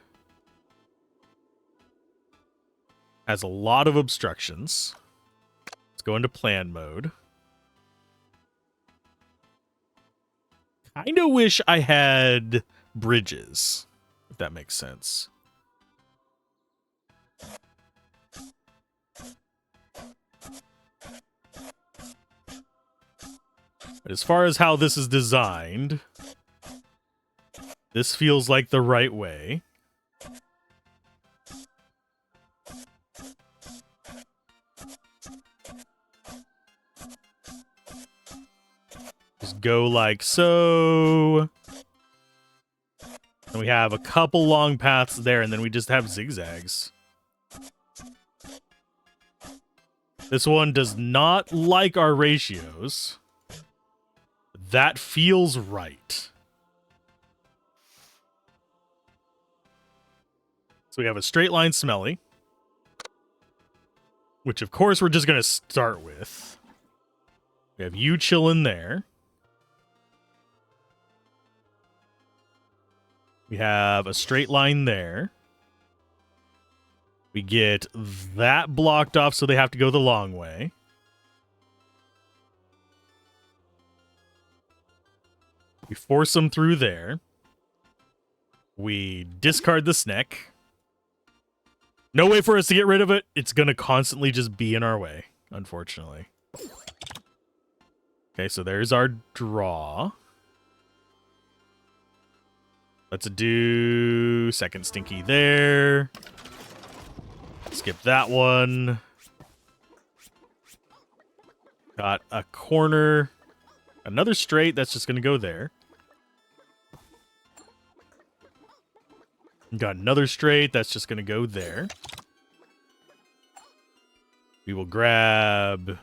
has a lot of obstructions. Let's go into plan mode. Kinda wish I had bridges, if that makes sense. But as far as how this is designed, this feels like the right way. Just go like so. And we have a couple long paths there, and then we just have zigzags. This one does not like our ratios. That feels right. So we have a straight line Smelly, which of course we're just going to start with. We have you chilling there. We have a straight line there. We get that blocked off, so they have to go the long way. We force them through there. We discard the Snick. No way for us to get rid of it. It's going to constantly just be in our way, unfortunately. Okay, so there's our draw. Let's do second Stinky there. Skip that one. Got a corner. Another straight, that's just going to go there. Got another straight, that's just going to go there. We will grab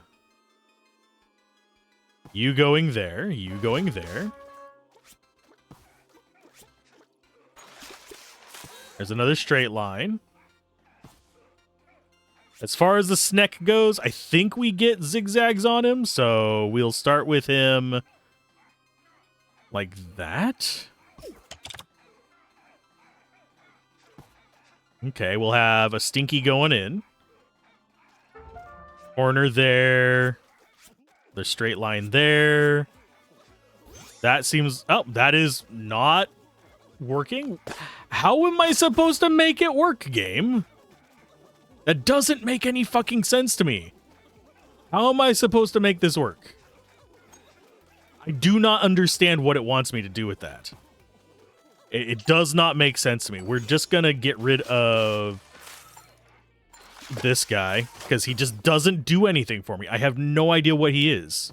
you going there, you going there. There's another straight line. As far as the Sneck goes, I think we get zigzags on him, so we'll start with him like that. Okay, we'll have a Stinky going in. Corner there. The straight line there. That seems... Oh, that is not working. How am I supposed to make it work, game? That doesn't make any fucking sense to me. How am I supposed to make this work? I do not understand what it wants me to do with that. It does not make sense to me. We're just gonna get rid of this guy because he just doesn't do anything for me. I have no idea what he is.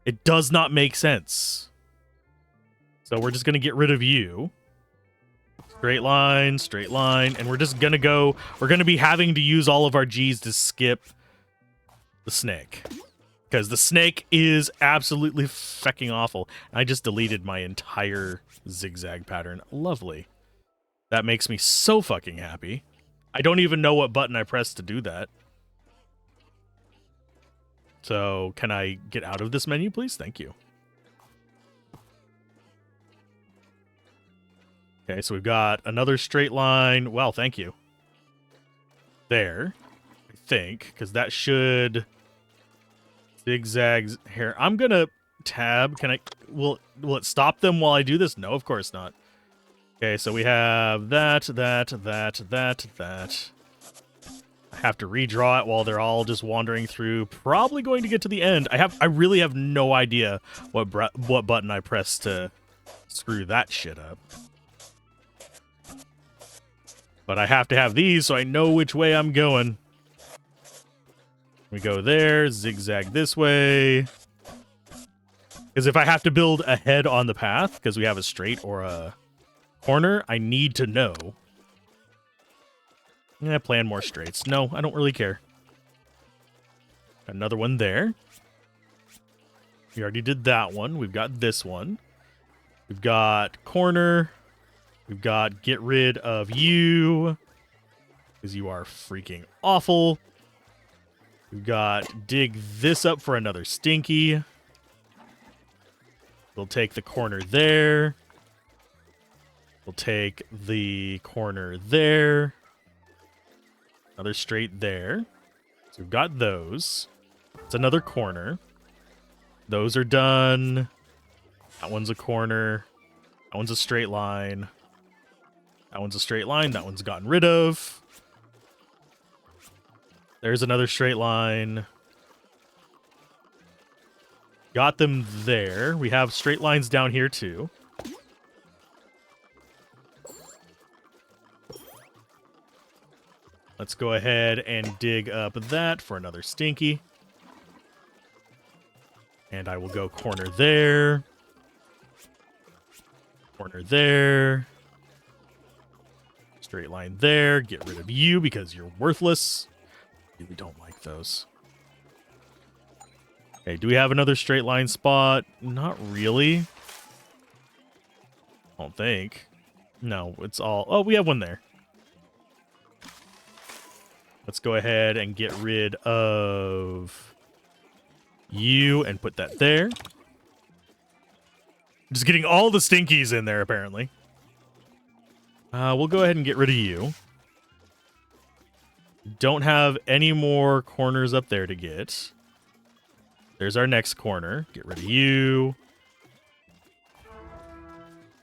It does not make sense. So we're just gonna get rid of you. Straight line, and we're just gonna go... We're gonna be having to use all of our G's to skip the Snake. Because the Snake is absolutely fucking awful. I just deleted my entire zigzag pattern. Lovely. That makes me so fucking happy. I don't even know what button I pressed to do that. So, can I get out of this menu, please? Thank you. Okay, so we've got another straight line. Well, thank you. There, I think, because that should zigzags here. I'm gonna tab. Can I? Will will it stop them while I do this? No, of course not. Okay, so we have that. I have to redraw it while they're all just wandering through. Probably going to get to the end. I really have no idea what button I pressed to screw that shit up. But I have to have these so I know which way I'm going. We go there, zigzag this way. Because if I have to build a head on the path, because we have a straight or a corner, I need to know. Plan more straights. No, I don't really care. Another one there. We already did that one. We've got this one. We've got corner. We've got get rid of you. Because you are freaking awful. We've got dig this up for another stinky. We'll take the corner there. We'll take the corner there. Another straight there. So we've got those. It's another corner. Those are done. That one's a corner. That one's a straight line. That one's a straight line. That one's gotten rid of. There's another straight line. Got them there. We have straight lines down here too. Let's go ahead and dig up that for another stinky. And I will go corner there. Corner there. Straight line there. Get rid of you because you're worthless. Really don't like those. Okay, do we have another straight line spot? Not really. I don't think. No, it's all... Oh, we have one there. Let's go ahead and get rid of you and put that there. Just getting all the stinkies in there, apparently. We'll go ahead and get rid of you. Don't have any more corners up there to get. There's our next corner. Get rid of you.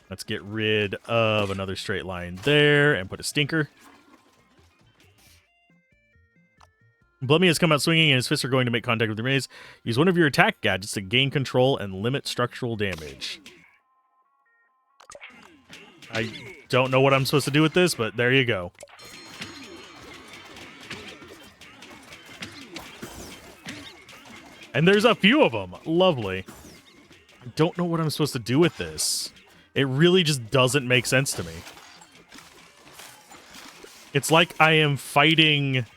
Let's get rid of another straight line there and put a stinker. Blummy has come out swinging and his fists are going to make contact with the maze. Use one of your attack gadgets to gain control and limit structural damage. I don't know what I'm supposed to do with this, but there you go. And there's a few of them. Lovely. I don't know what I'm supposed to do with this. It really just doesn't make sense to me. It's like I am fighting...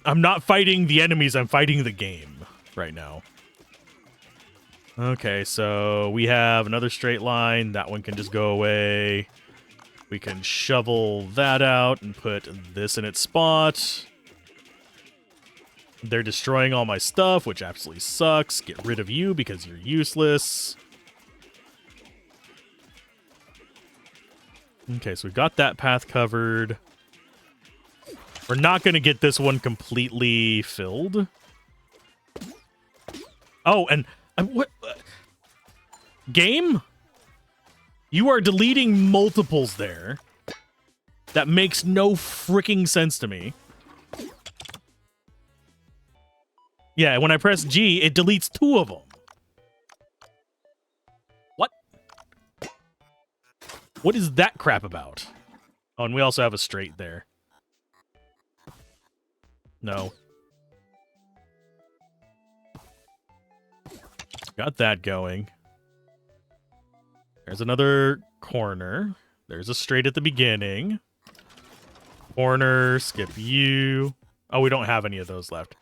I'm not fighting the enemies, I'm fighting the game right now. Okay, so we have another straight line. That one can just go away. We can shovel that out and put this in its spot. They're destroying all my stuff, which absolutely sucks. Get rid of you because you're useless. Okay, so we've got that path covered. We're not going to get this one completely filled. Oh, and what? Game? You are deleting multiples there. That makes no freaking sense to me. Yeah, when I press G, it deletes 2 of them. What? What is that crap about? Oh, and we also have a straight there. No. Got that going. There's another corner. There's a straight at the beginning. Corner, skip you. Oh, we don't have any of those left.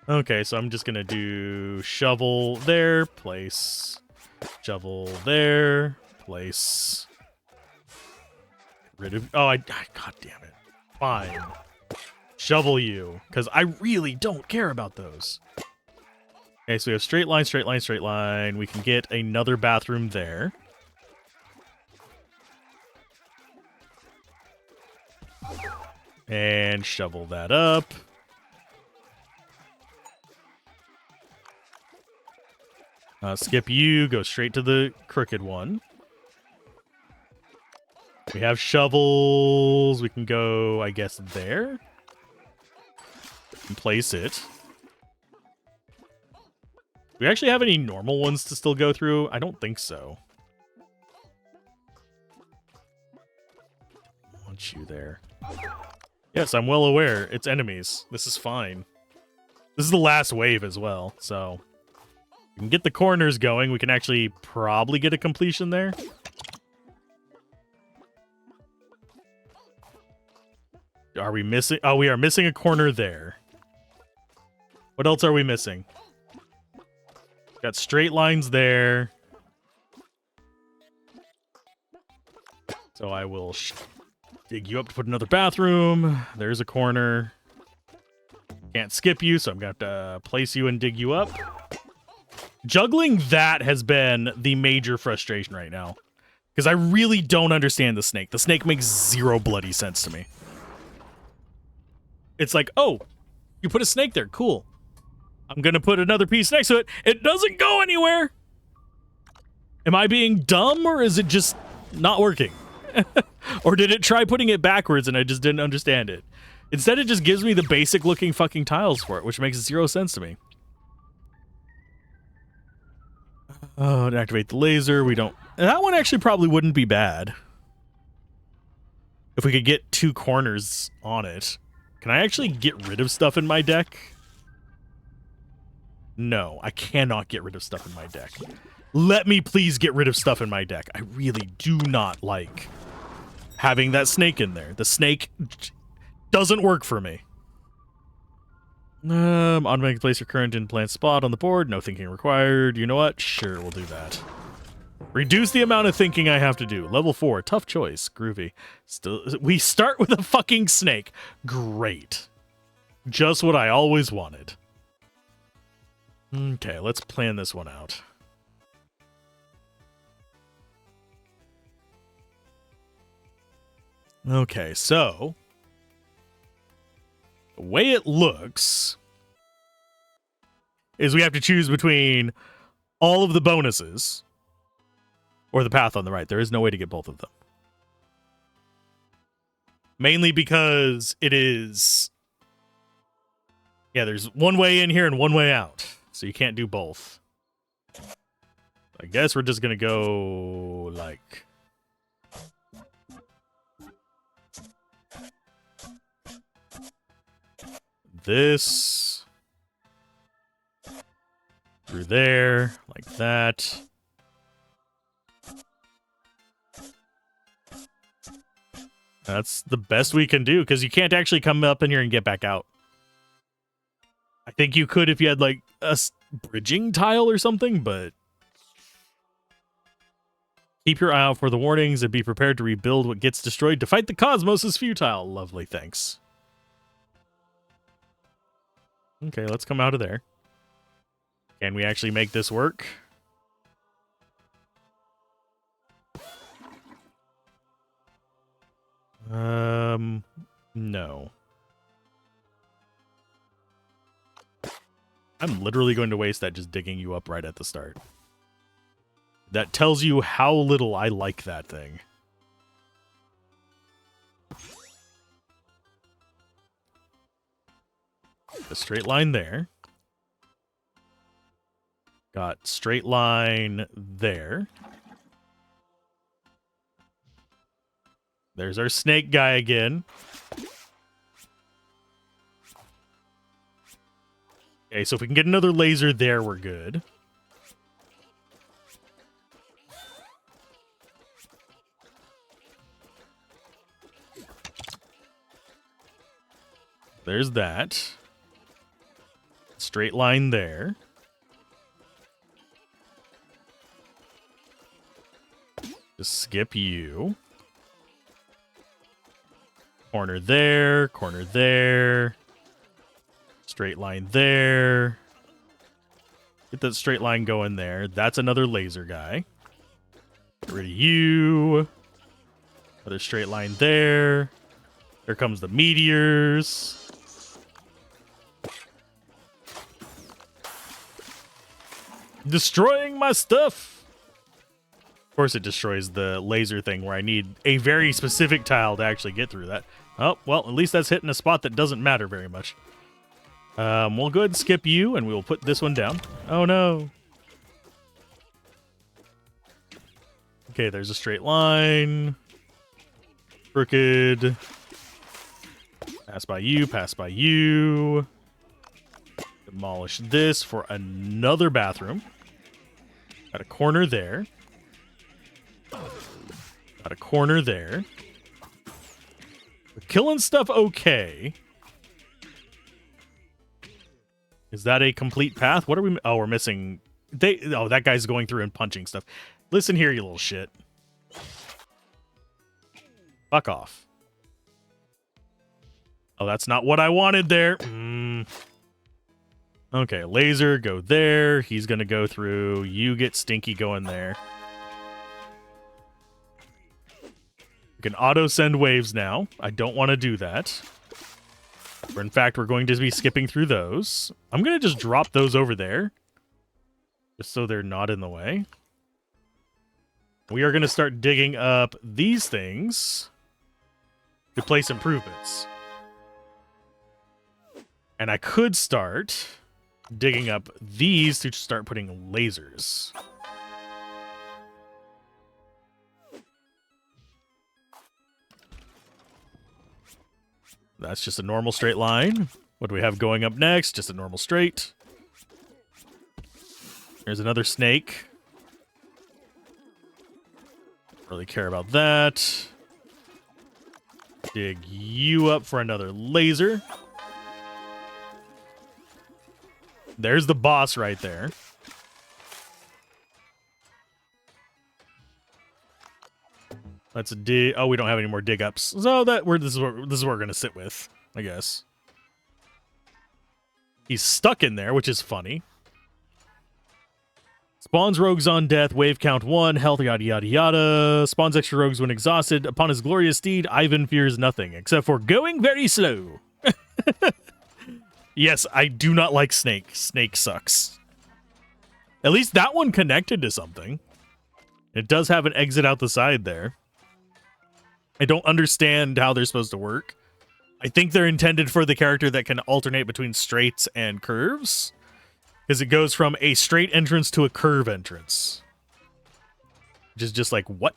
Okay, so I'm just going to do shovel there, place. Shovel there, place. Rid of... Oh, God damn it. Fine. Shovel you, because I really don't care about those. Okay, so we have straight line, straight line, straight line. We can get another bathroom there. And shovel that up. Skip you, go straight to the crooked one. We have shovels. We can go, I guess, there. And place it. Do we actually have any normal ones to still go through? I don't think so. I want you there. Yes, I'm well aware. It's enemies. This is fine. This is the last wave as well, so... we can get the corners going. We can actually probably get a completion there. Are we missing? Oh, we are missing a corner there. What else are we missing? Got straight lines there. So I will dig you up to put another bathroom. There's a corner. Can't skip you, so I'm going to have to place you and dig you up. Juggling that has been the major frustration right now. Because I really don't understand the snake. The snake makes zero bloody sense to me. It's like, oh, you put a snake there. Cool. I'm going to put another piece next to it. It doesn't go anywhere. Am I being dumb, or is it just not working? Or did it try putting it backwards and I just didn't understand it? Instead, it just gives me the basic looking fucking tiles for it, which makes zero sense to me. Oh, to activate the laser, we don't... that one actually probably wouldn't be bad. If we could get 2 corners on it. Can I actually get rid of stuff in my deck? No, I cannot get rid of stuff in my deck. Let me please get rid of stuff in my deck. I really do not like having that snake in there. The snake doesn't work for me. Automatic place your current implant spot on the board. No thinking required. You know what? Sure, we'll do that. Reduce the amount of thinking I have to do. Level 4. Tough choice. Groovy. Still, we start with a fucking snake. Great. Just what I always wanted. Okay, let's plan this one out. Okay, so... the way it looks is we have to choose between all of the bonuses or the path on the right. There is no way to get both of them. Mainly because it is... yeah, there's one way in here and one way out. So you can't do both. I guess we're just going to go like... this through there, like that. That's the best we can do, because you can't actually come up in here and get back out. I think you could if you had like a bridging tile or something, but keep your eye out for the warnings and be prepared to rebuild what gets destroyed. To fight the cosmos is futile. Lovely, thanks. Okay, let's come out of there. Can we actually make this work? No. I'm literally going to waste that just digging you up right at the start. That tells you how little I like that thing. A straight line there. Got straight line there. There's our snake guy again. Okay, so if we can get another laser there, we're good. There's that. Straight line there. Just skip you. Corner there, corner there. Straight line there. Get that straight line going there. That's another laser guy. Get rid of you. Another straight line there. Here comes the meteors. Destroying my stuff. Of course, it destroys the laser thing where I need a very specific tile to actually get through that. Oh, well, at least that's hitting a spot that doesn't matter very much. We'll go ahead and skip you, and we will put this one down. Oh, no. Okay, there's a straight line. Crooked. Pass by you, pass by you. Demolish this for another bathroom. Got a corner there. Got a corner there. We're killing stuff okay. Is that a complete path? What are we... Oh, we're missing... Oh, that guy's going through and punching stuff. Listen here, you little shit. Fuck off. Oh, that's not what I wanted there. Okay, laser, go there. He's gonna go through. You get Stinky going there. We can auto-send waves now. I don't want to do that. In fact, we're going to be skipping through those. I'm going to just drop those over there. Just so they're not in the way. We are going to start digging up these things to place improvements. And I could start digging up these to start putting lasers. That's just a normal straight line. What do we have going up next? Just a normal straight. There's another snake. Don't really care about that. Dig you up for another laser. There's the boss right there. Let's dig. Oh, we don't have any more dig ups. So this is what we're gonna sit with, I guess. He's stuck in there, which is funny. Spawns rogues on death, wave count 1, health yada yada yada. Spawns extra rogues when exhausted. Upon his glorious steed, Ivan fears nothing, except for going very slow. Yes, I do not like Snake. Snake sucks. At least that one connected to something. It does have an exit out the side there. I don't understand how they're supposed to work. I think they're intended for the character that can alternate between straights and curves. Because it goes from a straight entrance to a curve entrance. Which is just like, what?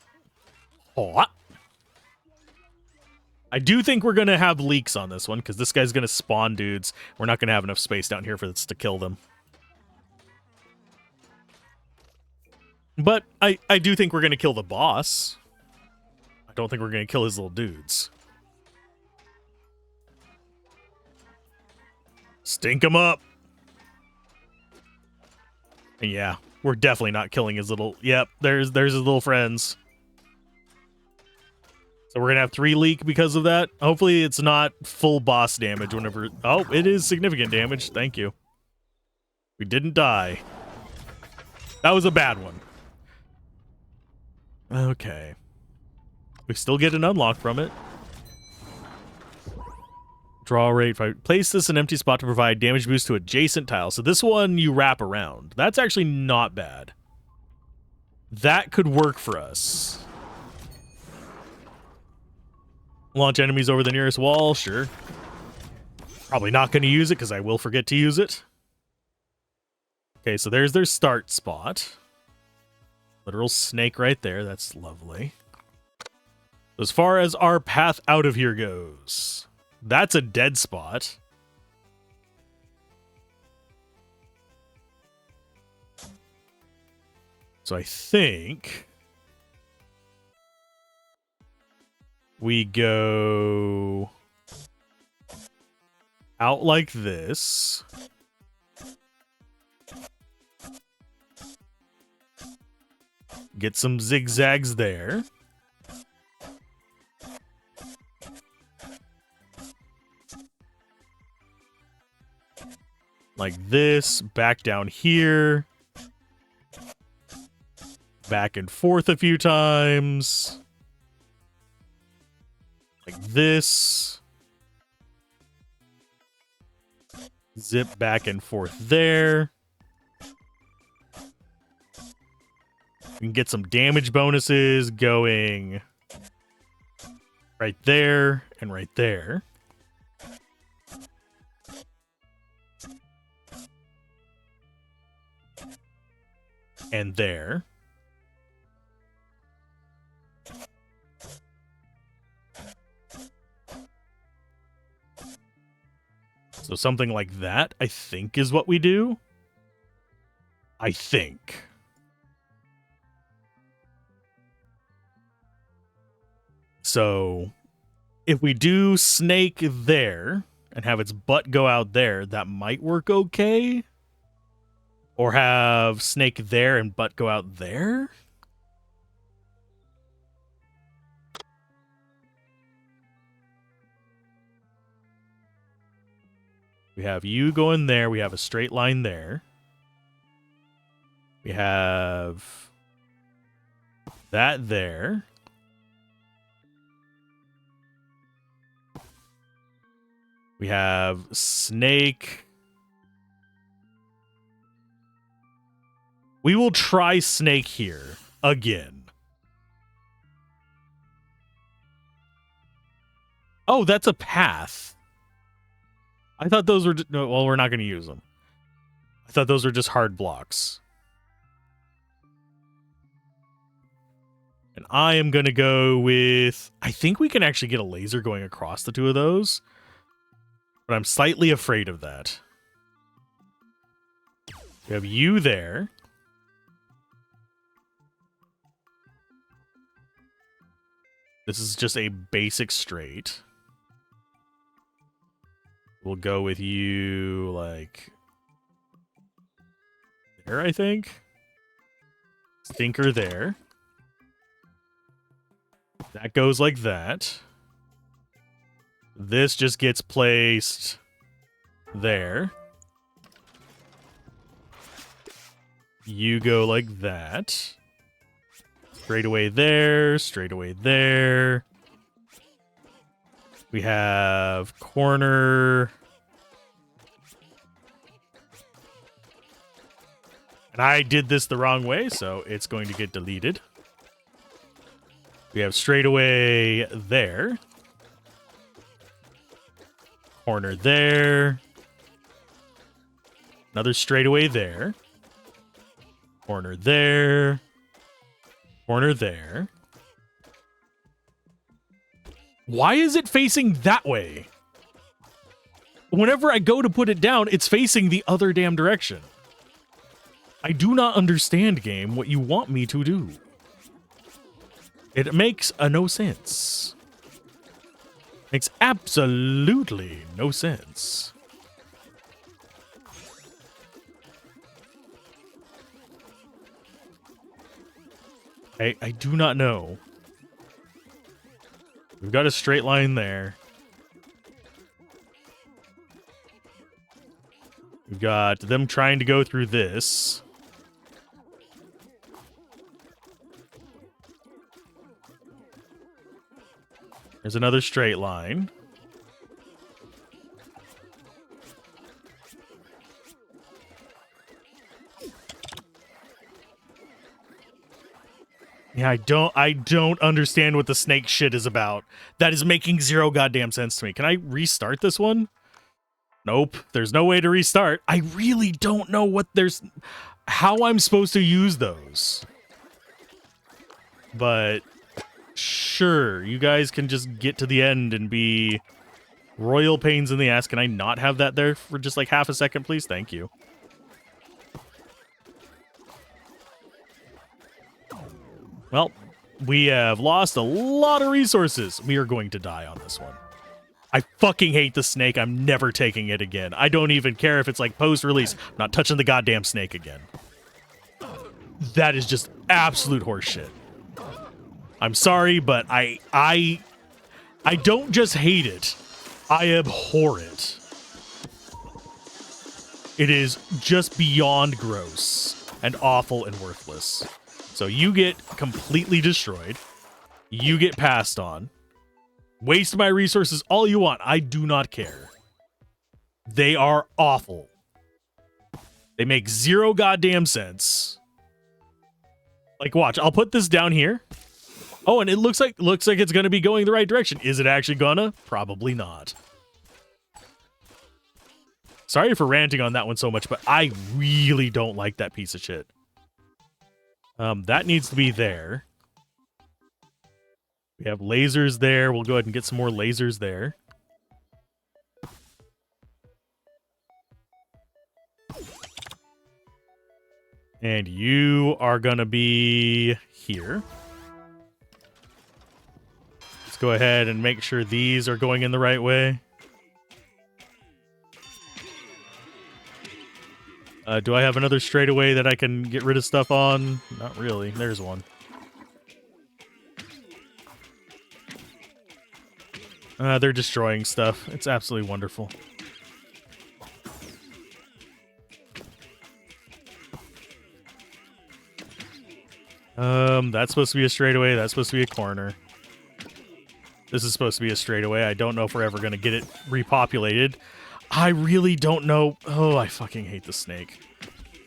What? I do think we're going to have leaks on this one, because this guy's going to spawn dudes. We're not going to have enough space down here for this to kill them. But I do think we're going to kill the boss. I don't think we're going to kill his little dudes. Stink him up. And yeah, we're definitely not killing his little... Yep, there's his little friends. So we're going to have 3 leak because of that. Hopefully it's not full boss damage whenever... Oh, it is significant damage. Thank you. We didn't die. That was a bad one. Okay. We still get an unlock from it. Draw rate. Place this in an empty spot to provide damage boost to adjacent tiles. So this one you wrap around. That's actually not bad. That could work for us. Launch enemies over the nearest wall. Sure. Probably not going to use it because I will forget to use it. Okay, so there's their start spot. Literal snake right there. That's lovely. As far as our path out of here goes, that's a dead spot. So I think we go out like this. Get some zigzags there. Like this, back down here. Back and forth a few times. Like this. Zip back and forth there. We can get some damage bonuses going right there and right there. And there. So something like that, I think, is what we do. I think. So if we do snake there and have its butt go out there, that might work okay. Or have snake there and butt go out there. We have you going there. We have a straight line there. We have that there. We have snake. We will try snake here again. Oh, that's a path. I thought those were... No, well, we're not going to use them. I thought those were just hard blocks. And I am going to go with... I think we can actually get a laser going across the two of those. But I'm slightly afraid of that. We have you there. This is just a basic straight. We'll go with you, like... there, I think? Stinker there. That goes like that. This just gets placed there. You go like that. Straight away there, straight away there. We have corner. And I did this the wrong way, so it's going to get deleted. We have straight away there. Corner there. Another straightaway there. Corner there. Corner there. Why is it facing that way? Whenever I go to put it down, it's facing the other damn direction. I do not understand, game, what you want me to do. It makes no sense. Makes absolutely no sense. I do not know. We've got a straight line there. We've got them trying to go through this. There's another straight line. Yeah, I don't understand what the snake shit is about. That is making zero goddamn sense to me. Can I restart this one? Nope. There's no way to restart. I really don't know what how I'm supposed to use those. But sure, you guys can just get to the end and be royal pains in the ass. Can I not have that there for just like half a second, please? Thank you. Well, we have lost a lot of resources. We are going to die on this one. I fucking hate the snake. I'm never taking it again. I don't even care if it's like post-release. I'm not touching the goddamn snake again. That is just absolute horseshit. I'm sorry, but I don't just hate it. I abhor it. It is just beyond gross and awful and worthless. So you get completely destroyed. You get passed on. Waste my resources all you want. I do not care. They are awful. They make zero goddamn sense. Like, watch, I'll put this down here. Oh, and it looks like it's gonna be going the right direction. Is it actually gonna? Probably not. Sorry for ranting on that one so much, but I really don't like that piece of shit. That needs to be there. We have lasers there. We'll go ahead and get some more lasers there. And you are gonna be here. Let's go ahead and make sure these are going in the right way. Do I have another straightaway that I can get rid of stuff on? Not really. There's one. They're destroying stuff. It's absolutely wonderful. That's supposed to be a straightaway. That's supposed to be a corner. This is supposed to be a straightaway. I don't know if we're ever going to get it repopulated. I really don't know. Oh, I fucking hate the snake.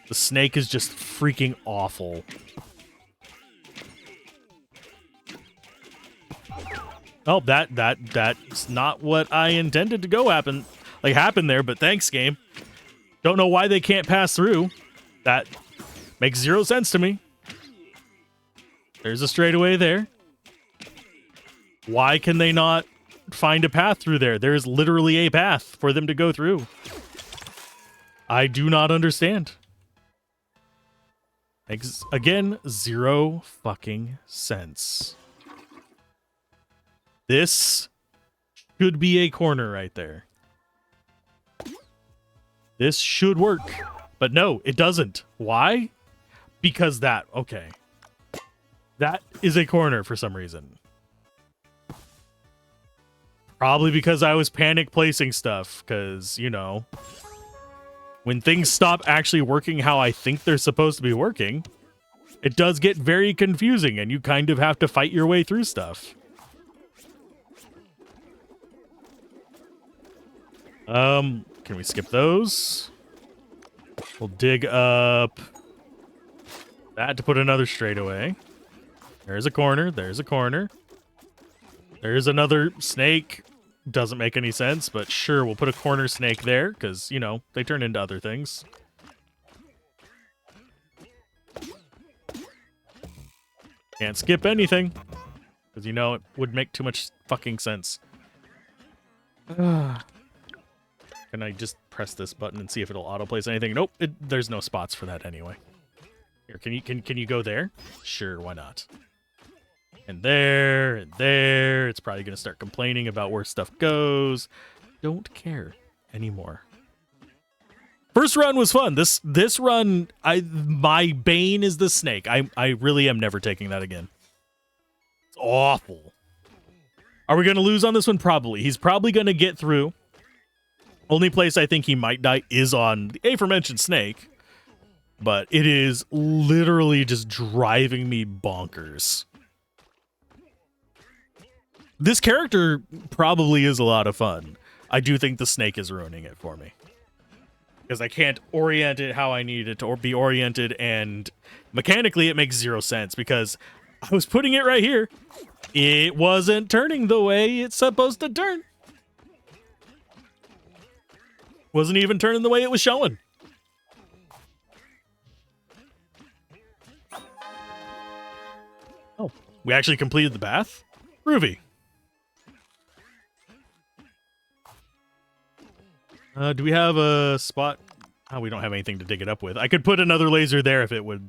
The snake is just freaking awful. Oh, that's not what I intended to go happen there, but thanks, game. Don't know why they can't pass through. That makes zero sense to me. There's a straightaway there. Why can they not find a path through there? There is literally a path for them to go through. I do not understand. Makes, again, zero fucking sense. This should be a corner right there. This should work. But no, it doesn't. Why? Because that, okay. That is a corner for some reason. Probably because I was panic placing stuff, because, you know, when things stop actually working how I think they're supposed to be working, it does get very confusing, and you kind of have to fight your way through stuff. Can we skip those? We'll dig up that to put another straightaway. There's a corner. There's a corner. There's another snake. Doesn't make any sense, but sure, we'll put a corner snake there, because, you know, they turn into other things. Can't skip anything, because, you know, it would make too much fucking sense. Can I just press this button and see if it'll auto-place anything? Nope, there's no spots for that anyway. Here, can you go there? Sure, why not? And there, and there. It's probably going to start complaining about where stuff goes. Don't care anymore. First run was fun. This run, my bane is the snake. I really am never taking that again. It's awful. Are we going to lose on this one? Probably. He's probably going to get through. Only place I think he might die is on the aforementioned snake. But it is literally just driving me bonkers. This character probably is a lot of fun. I do think the snake is ruining it for me. Because I can't orient it how I need it to be oriented, and mechanically it makes zero sense, because I was putting it right here. It wasn't turning the way it's supposed to turn. Wasn't even turning the way it was showing. Oh, we actually completed the bath? Groovy. Do we have a spot? Oh, we don't have anything to dig it up with. I could put another laser there if it would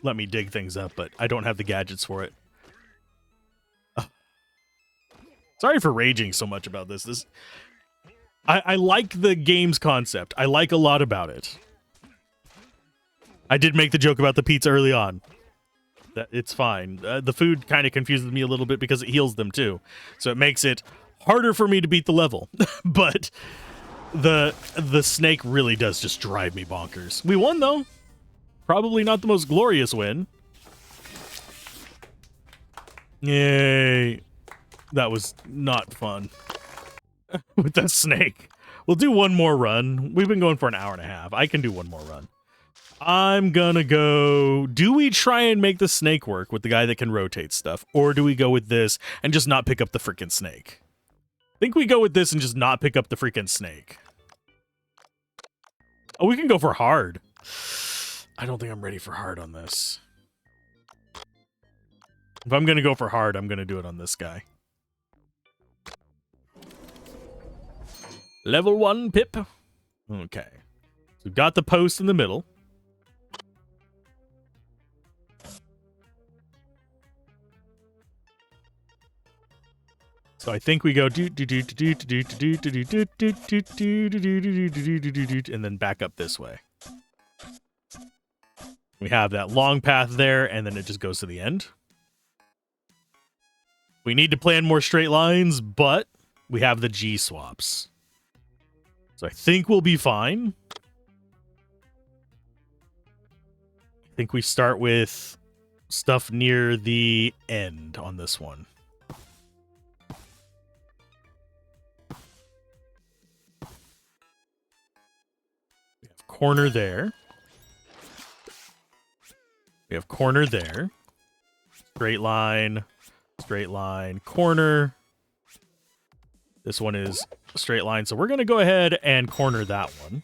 let me dig things up, but I don't have the gadgets for it. Sorry for raging so much about this. I like the game's concept. I like a lot about it. I did make the joke about the pizza early on. That it's fine. The food kind of confuses me a little bit because it heals them too. So it makes it harder for me to beat the level. But the snake really does just drive me bonkers. We won though. Probably not the most glorious win. Yay. That was not fun. With that snake. We'll do one more run. We've been going for an hour and a half. I can do one more run. I'm gonna go... Do we try and make the snake work with the guy that can rotate stuff? Or do we go with this and just not pick up the freaking snake? I think we go with this and just not pick up the freaking snake. Oh, we can go for hard. I don't think I'm ready for hard on this. If I'm gonna go for hard, I'm gonna do it on this guy. Level 1 pip. Okay. So we've got the post in the middle. So I think we go and then back up this way. We have that long path there, and then it just goes to the end. We need to plan more straight lines, but we have the G swaps. So I think we'll be fine. I think we start with stuff near the end on this one. We have corner there. We have corner there. Straight line, corner. This one is a straight line, so we're going to go ahead and corner that one.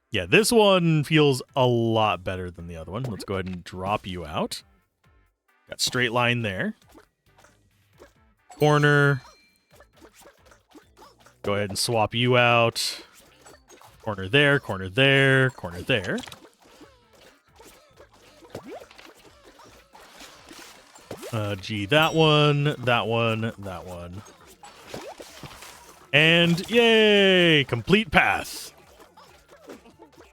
Yeah, this one feels a lot better than the other one. Let's go ahead and drop you out. Got straight line there. Corner. Go ahead and swap you out. Corner there, corner there, corner there. G, that one, that one, that one. And yay! Complete path.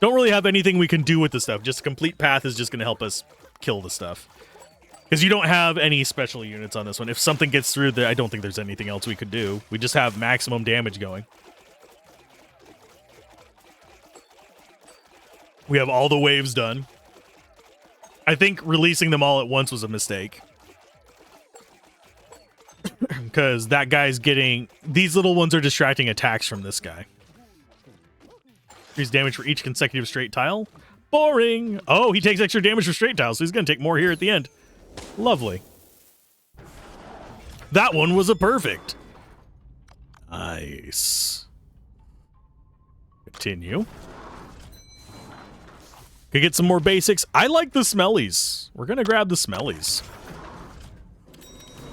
Don't really have anything we can do with the stuff. Just complete path is just going to help us kill the stuff. Because you don't have any special units on this one. If something gets through there, I don't think there's anything else we could do. We just have maximum damage going. We have all the waves done. I think releasing them all at once was a mistake. Because that guy's getting... These little ones are distracting attacks from this guy. Increase damage for each consecutive straight tile. Boring! Oh, he takes extra damage for straight tiles, so he's going to take more here at the end. Lovely. That one was a perfect. Nice. Continue. Could get some more basics. I like the smellies. We're going to grab the smellies.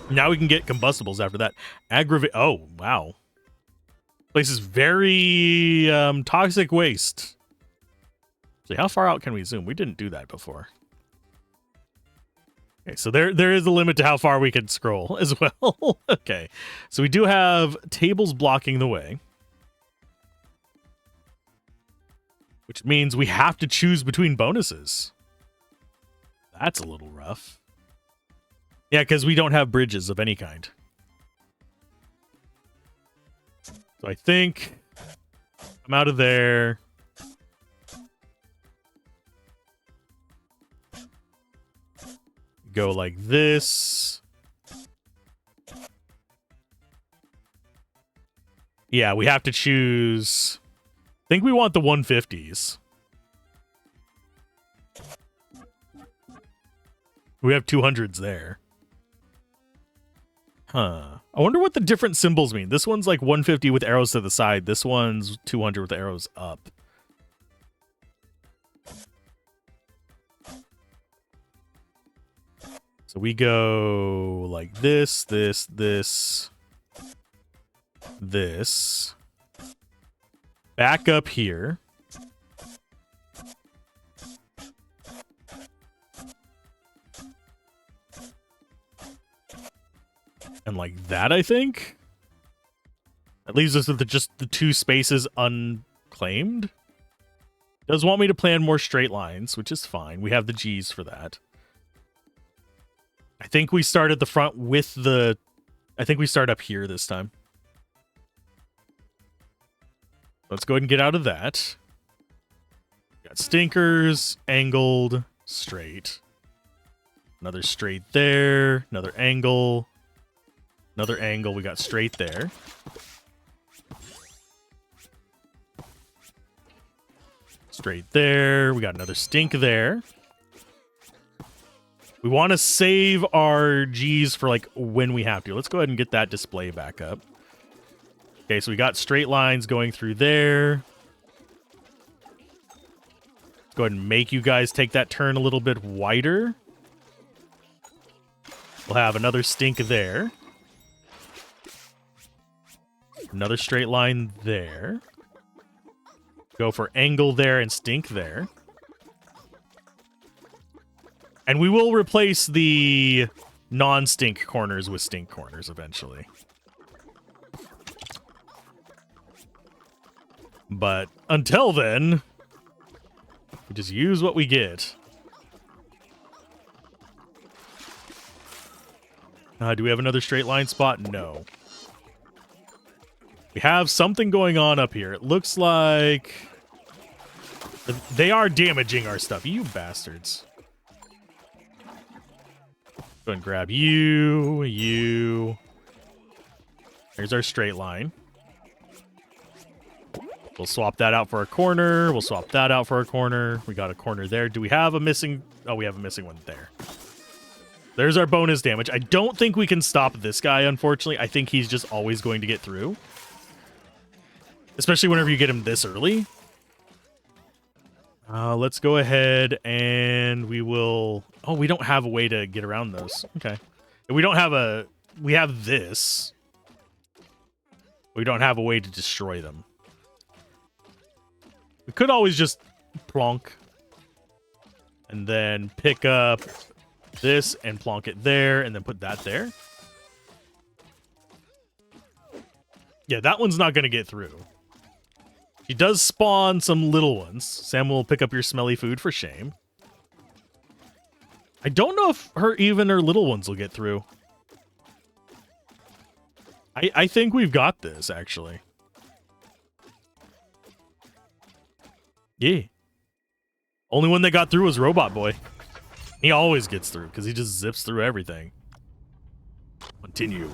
Now we can get combustibles after that. Aggravate. Oh, wow. Place is very toxic waste. See, how far out can we zoom? We didn't do that before. Okay, so there is a limit to how far we can scroll as well. Okay, so we do have tables blocking the way. Which means we have to choose between bonuses. That's a little rough. Yeah, because we don't have bridges of any kind. So I think I'm out of there. Go like this. Yeah, we have to choose. I think we want the 150s. We have 200s there. Huh. I wonder what the different symbols mean. This one's like 150 with arrows to the side. This one's 200 with arrows up. So we go like this, this. Back up here. And like that, I think? That leaves us with just the two spaces unclaimed. It does want me to plan more straight lines, which is fine. We have the G's for that. I think we start at the front with the... I think we start up here this time. Let's go ahead and get out of that. Got stinkers, angled, straight. Another straight there. Another angle. Another angle. We got straight there. Straight there. We got another stink there. We want to save our G's for, like, when we have to. Let's go ahead and get that display back up. Okay, so we got straight lines going through there. Let's go ahead and make you guys take that turn a little bit wider. We'll have another stink there. Another straight line there. Go for angle there and stink there. And we will replace the non-stink corners with stink corners eventually. But until then, we just use what we get. Do we have another straight line spot? No. We have something going on up here. It looks like they are damaging our stuff. You bastards. Go and grab you. Here's our straight line. We'll swap that out for a corner. We'll swap that out for a corner. We got a corner there. Do we have a missing... Oh, we have a missing one there. There's our bonus damage. I don't think we can stop this guy, unfortunately. I think he's just always going to get through. Especially whenever you get him this early. Let's go ahead and we will... Oh, we don't have a way to get around those. Okay. We don't have a... We have this. We don't have a way to destroy them. We could always just plonk. And then pick up this and plonk it there and then put that there. Yeah, that one's not going to get through. She does spawn some little ones. Sam will pick up your smelly food for shame. I don't know if even her little ones will get through. I think we've got this, actually. Yeah. Only one that got through was Robot Boy. He always gets through, because he just zips through everything. Continue.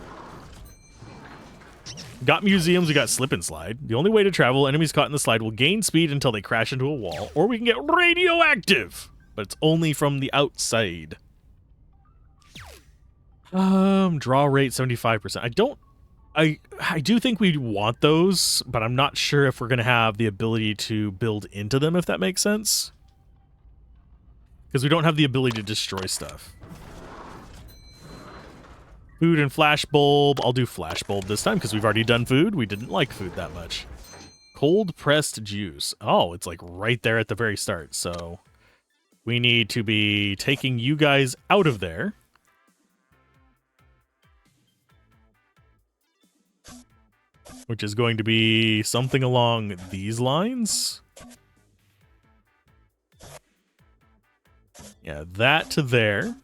Got museums, we got slip and slide. The only way to travel, enemies caught in the slide will gain speed until they crash into a wall, or we can get radioactive, but it's only from the outside. Draw rate 75%. I do think we want those, but I'm not sure if we're going to have the ability to build into them, if that makes sense. Because we don't have the ability to destroy stuff. Food and flash bulb. I'll do flash bulb this time because we've already done food. We didn't like food that much. Cold pressed juice. Oh, it's like right there at the very start. So we need to be taking you guys out of there. Which is going to be something along these lines. Yeah, that to there.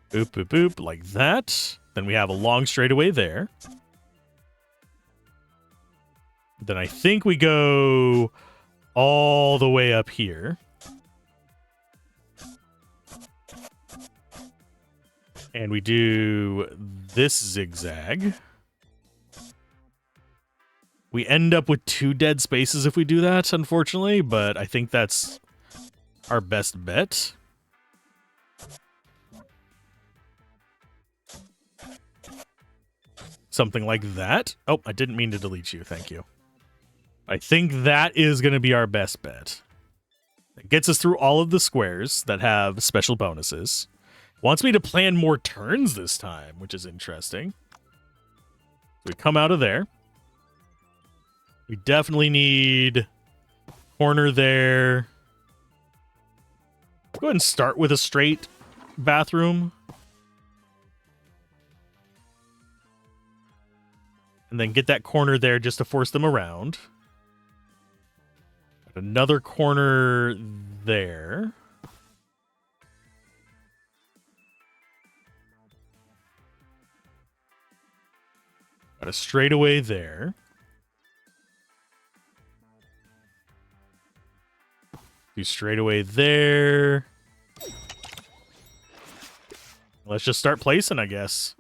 Boop, boop, boop, like that. Then we have a long straightaway there. Then I think we go all the way up here. And we do this zigzag. We end up with 2 dead spaces if we do that, unfortunately, but I think that's our best bet. Something like that. Oh, I didn't mean to delete you. Thank you. I think that is going to be our best bet. It gets us through all of the squares that have special bonuses. Wants me to plan more turns this time, which is interesting. We come out of there. We definitely need corner there. Go ahead and start with a straight bathroom. And then get that corner there just to force them around. Another corner there. Got a straightaway there. Do straightaway there. Let's just start placing, I guess.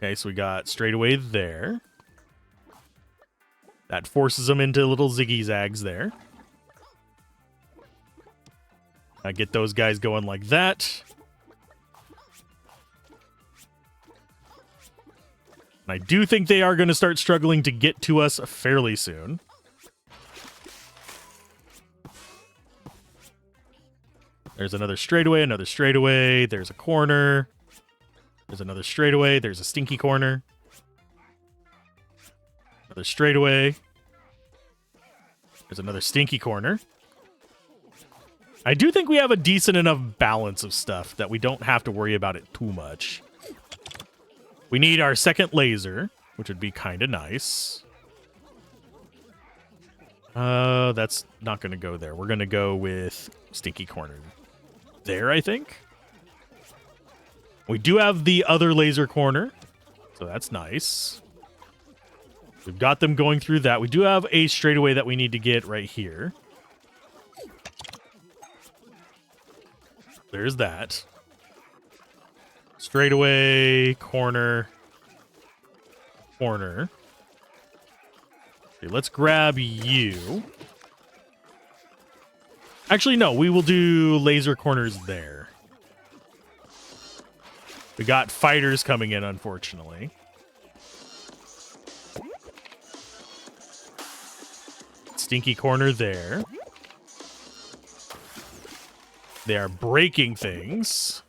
Okay, so we got straightaway there. That forces them into little ziggy-zags there. I get those guys going like that. And I do think they are going to start struggling to get to us fairly soon. There's another straightaway, another straightaway. There's a corner. There's another straightaway. There's a stinky corner. Another straightaway. There's another stinky corner. I do think we have a decent enough balance of stuff that we don't have to worry about it too much. We need our second laser, which would be kind of nice. That's not going to go there. We're going to go with stinky corner there, I think. We do have the other laser corner, so that's nice. We've got them going through that. We do have a straightaway that we need to get right here. There's that. Straightaway, corner, corner. Okay, let's grab you. Actually, no, we will do laser corners there. We got fighters coming in, unfortunately. Stinky corner there. They are breaking things.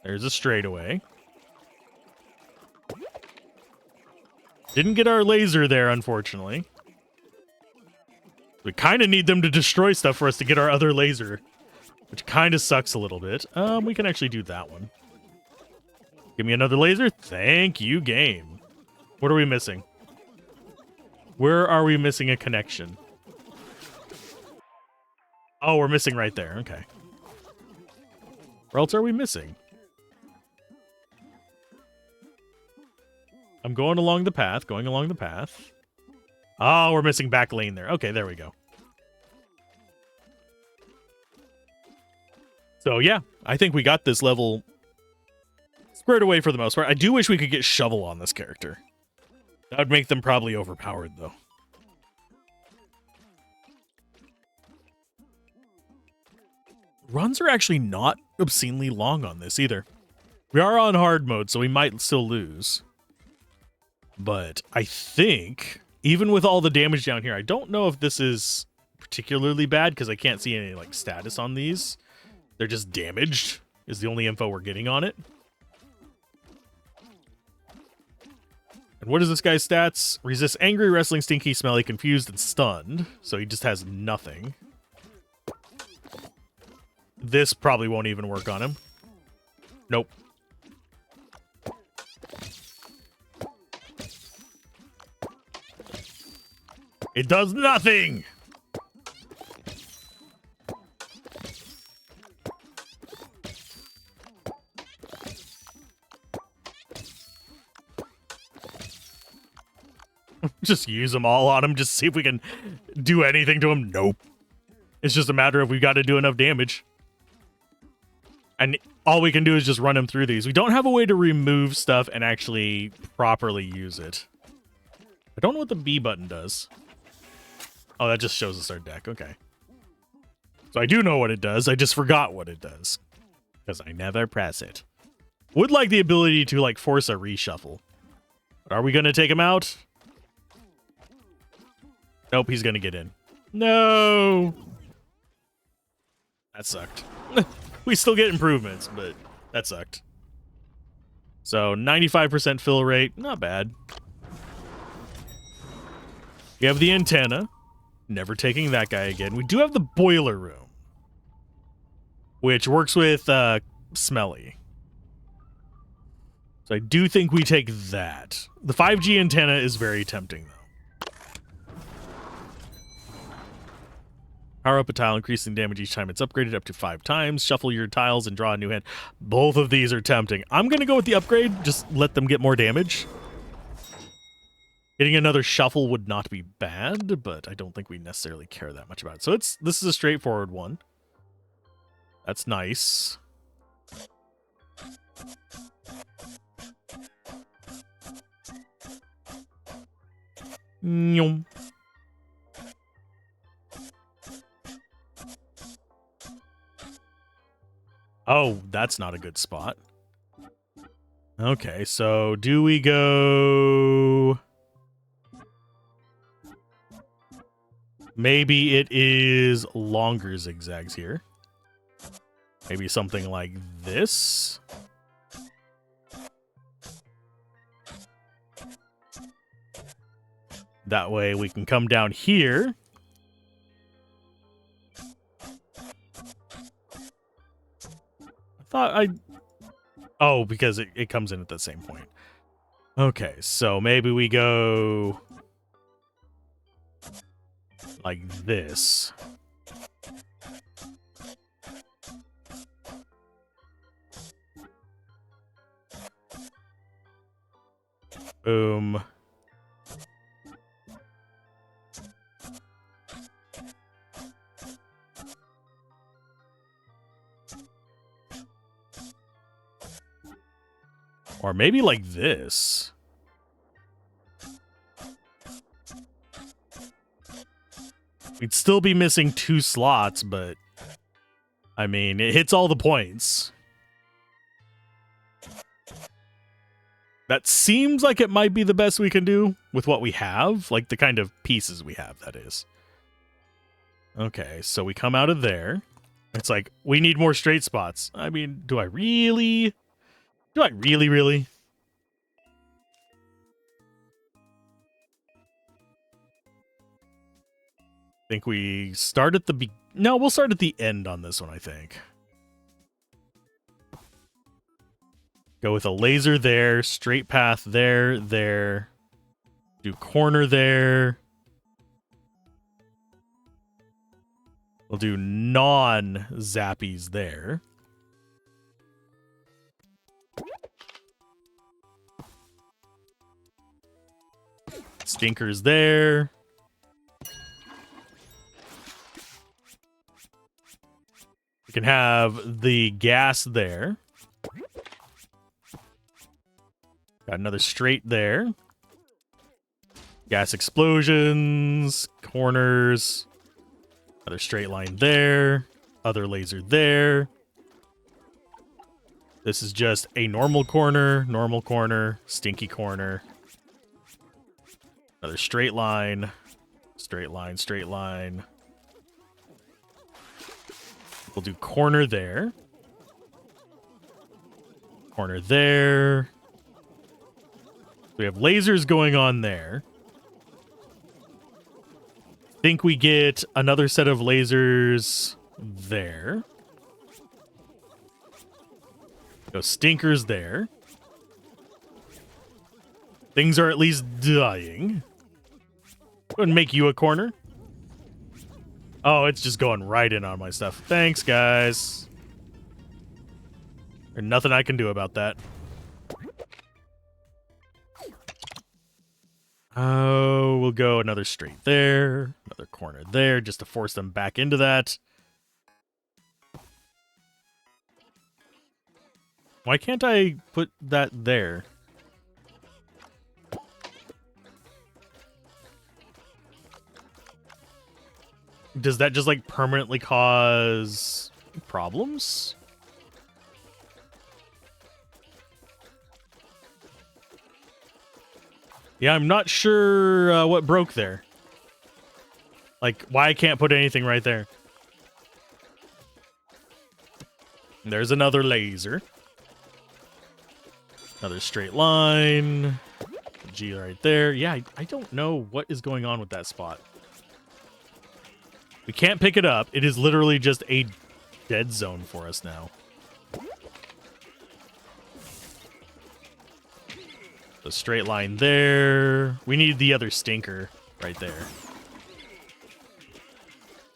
There's a straightaway. Didn't get our laser there, unfortunately. We kind of need them to destroy stuff for us to get our other laser, which kind of sucks a little bit. We can actually do that one. Give me another laser. Thank you, game. What are we missing? Where are we missing a connection? Oh, we're missing right there. Okay. Where else are we missing? I'm going along the path, going along the path. Oh, we're missing back lane there. Okay, there we go. So, yeah, I think we got this level squared away for the most part. I do wish we could get Shovel on this character. That would make them probably overpowered, though. Runs are actually not obscenely long on this, either. We are on hard mode, so we might still lose. But I think, even with all the damage down here, I don't know if this is particularly bad, because I can't see any, like, status on these. They're just damaged, is the only info we're getting on it. And what is this guy's stats? Resists angry, wrestling, stinky, smelly, confused, and stunned. So he just has nothing. This probably won't even work on him. Nope. It does nothing! Just use them all on him, just see if we can do anything to him. Nope. It's just a matter of we got to do enough damage. And all we can do is just run him through these. We don't have a way to remove stuff and actually properly use it. I don't know what the B button does. Oh, that just shows us our deck. Okay. So I do know what it does. I just forgot what it does. Because I never press it. Would like the ability to, like, force a reshuffle. But are we going to take him out? Nope, he's going to get in. No! That sucked. We still get improvements, but that sucked. So, 95% fill rate. Not bad. We have the antenna. Never taking that guy again. We do have the boiler room, which works with Smelly. So I do think we take that. The 5G antenna is very tempting, though. Power up a tile, increasing damage each time it's upgraded up to 5 times. Shuffle your tiles and draw a new hand. Both of these are tempting. I'm going to go with the upgrade. Just let them get more damage. Getting another shuffle would not be bad, but I don't think we necessarily care that much about it. So this is a straightforward one. That's nice. Nyum. Oh, that's not a good spot. Okay, so do we go... Maybe it is longer zigzags here. Maybe something like this. That way we can come down here. I thought I... Oh, because it comes in at the same point. Okay, so maybe we go... like this. Boom. Or maybe like this. We'd still be missing 2 slots, but... I mean, it hits all the points. That seems like it might be the best we can do with what we have. Like, the kind of pieces we have, that is. Okay, so we come out of there. It's like, we need more straight spots. I mean, do I really? Do I really? Think we start at the No, we'll start at the end on this one, I think. Go with a laser there, straight path there, there. Do corner there. We'll do non-zappies there. Stinkers there. We can have the gas there. Got another straight there. Gas explosions, corners. Another straight line there. Other laser there. This is just a normal corner, stinky corner. Another straight line, straight line, straight line. We'll do corner there. Corner there. We have lasers going on there. Think we get another set of lasers there. Go stinkers there. Things are at least dying. Wouldn't make you a corner. Oh, it's just going right in on my stuff. Thanks, guys. There's nothing I can do about that. Oh, we'll go another straight there. Another corner there, just to force them back into that. Why can't I put that there? Does that just, like, permanently cause problems? Yeah, I'm not sure what broke there. Like, why I can't put anything right there. There's another laser. Another straight line. G right there. Yeah, I don't know what is going on with that spot. We can't pick it up. It is literally just a dead zone for us now. The straight line there. We need the other stinker right there.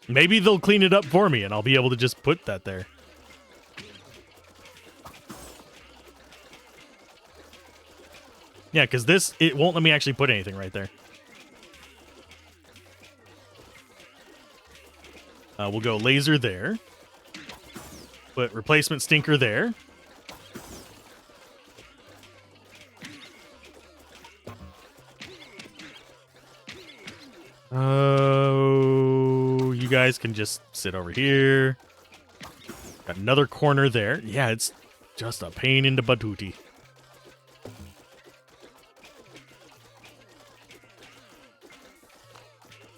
Maybe they'll clean it up for me and I'll be able to just put that there. Yeah, because this, it won't let me actually put anything right there. We'll go laser there. Put replacement stinker there. Oh, you guys can just sit over here. Got another corner there. Yeah, it's just a pain in the batuti.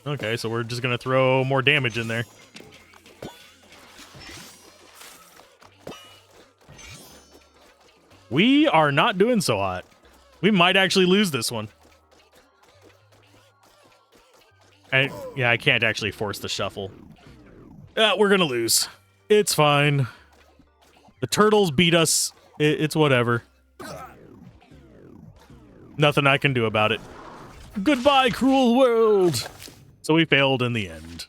Okay, so we're just gonna throw more damage in there. We are not doing so hot. We might actually lose this one. Yeah, I can't actually force the shuffle. We're gonna lose. It's fine. The turtles beat us. It's whatever. Nothing I can do about it. Goodbye, cruel world. So we failed in the end.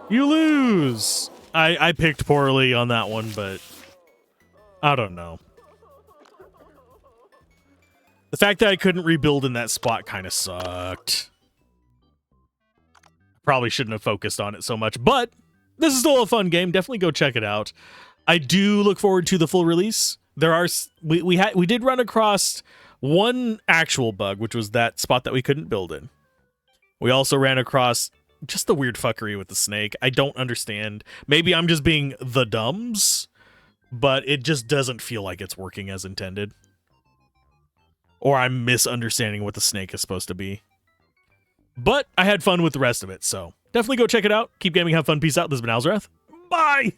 You lose. I picked poorly on that one, but I don't know. The fact that I couldn't rebuild in that spot kind of sucked. Probably shouldn't have focused on it so much, but this is still a fun game. Definitely go check it out. I do look forward to the full release. There are we did run across one actual bug, which was that spot that we couldn't build in. We also ran across just the weird fuckery with the snake. I don't understand. Maybe I'm just being the dumbs, but it just doesn't feel like it's working as intended. Or I'm misunderstanding what the snake is supposed to be. But I had fun with the rest of it, so definitely go check it out. Keep gaming, have fun, peace out. This has been Alzorath. Bye!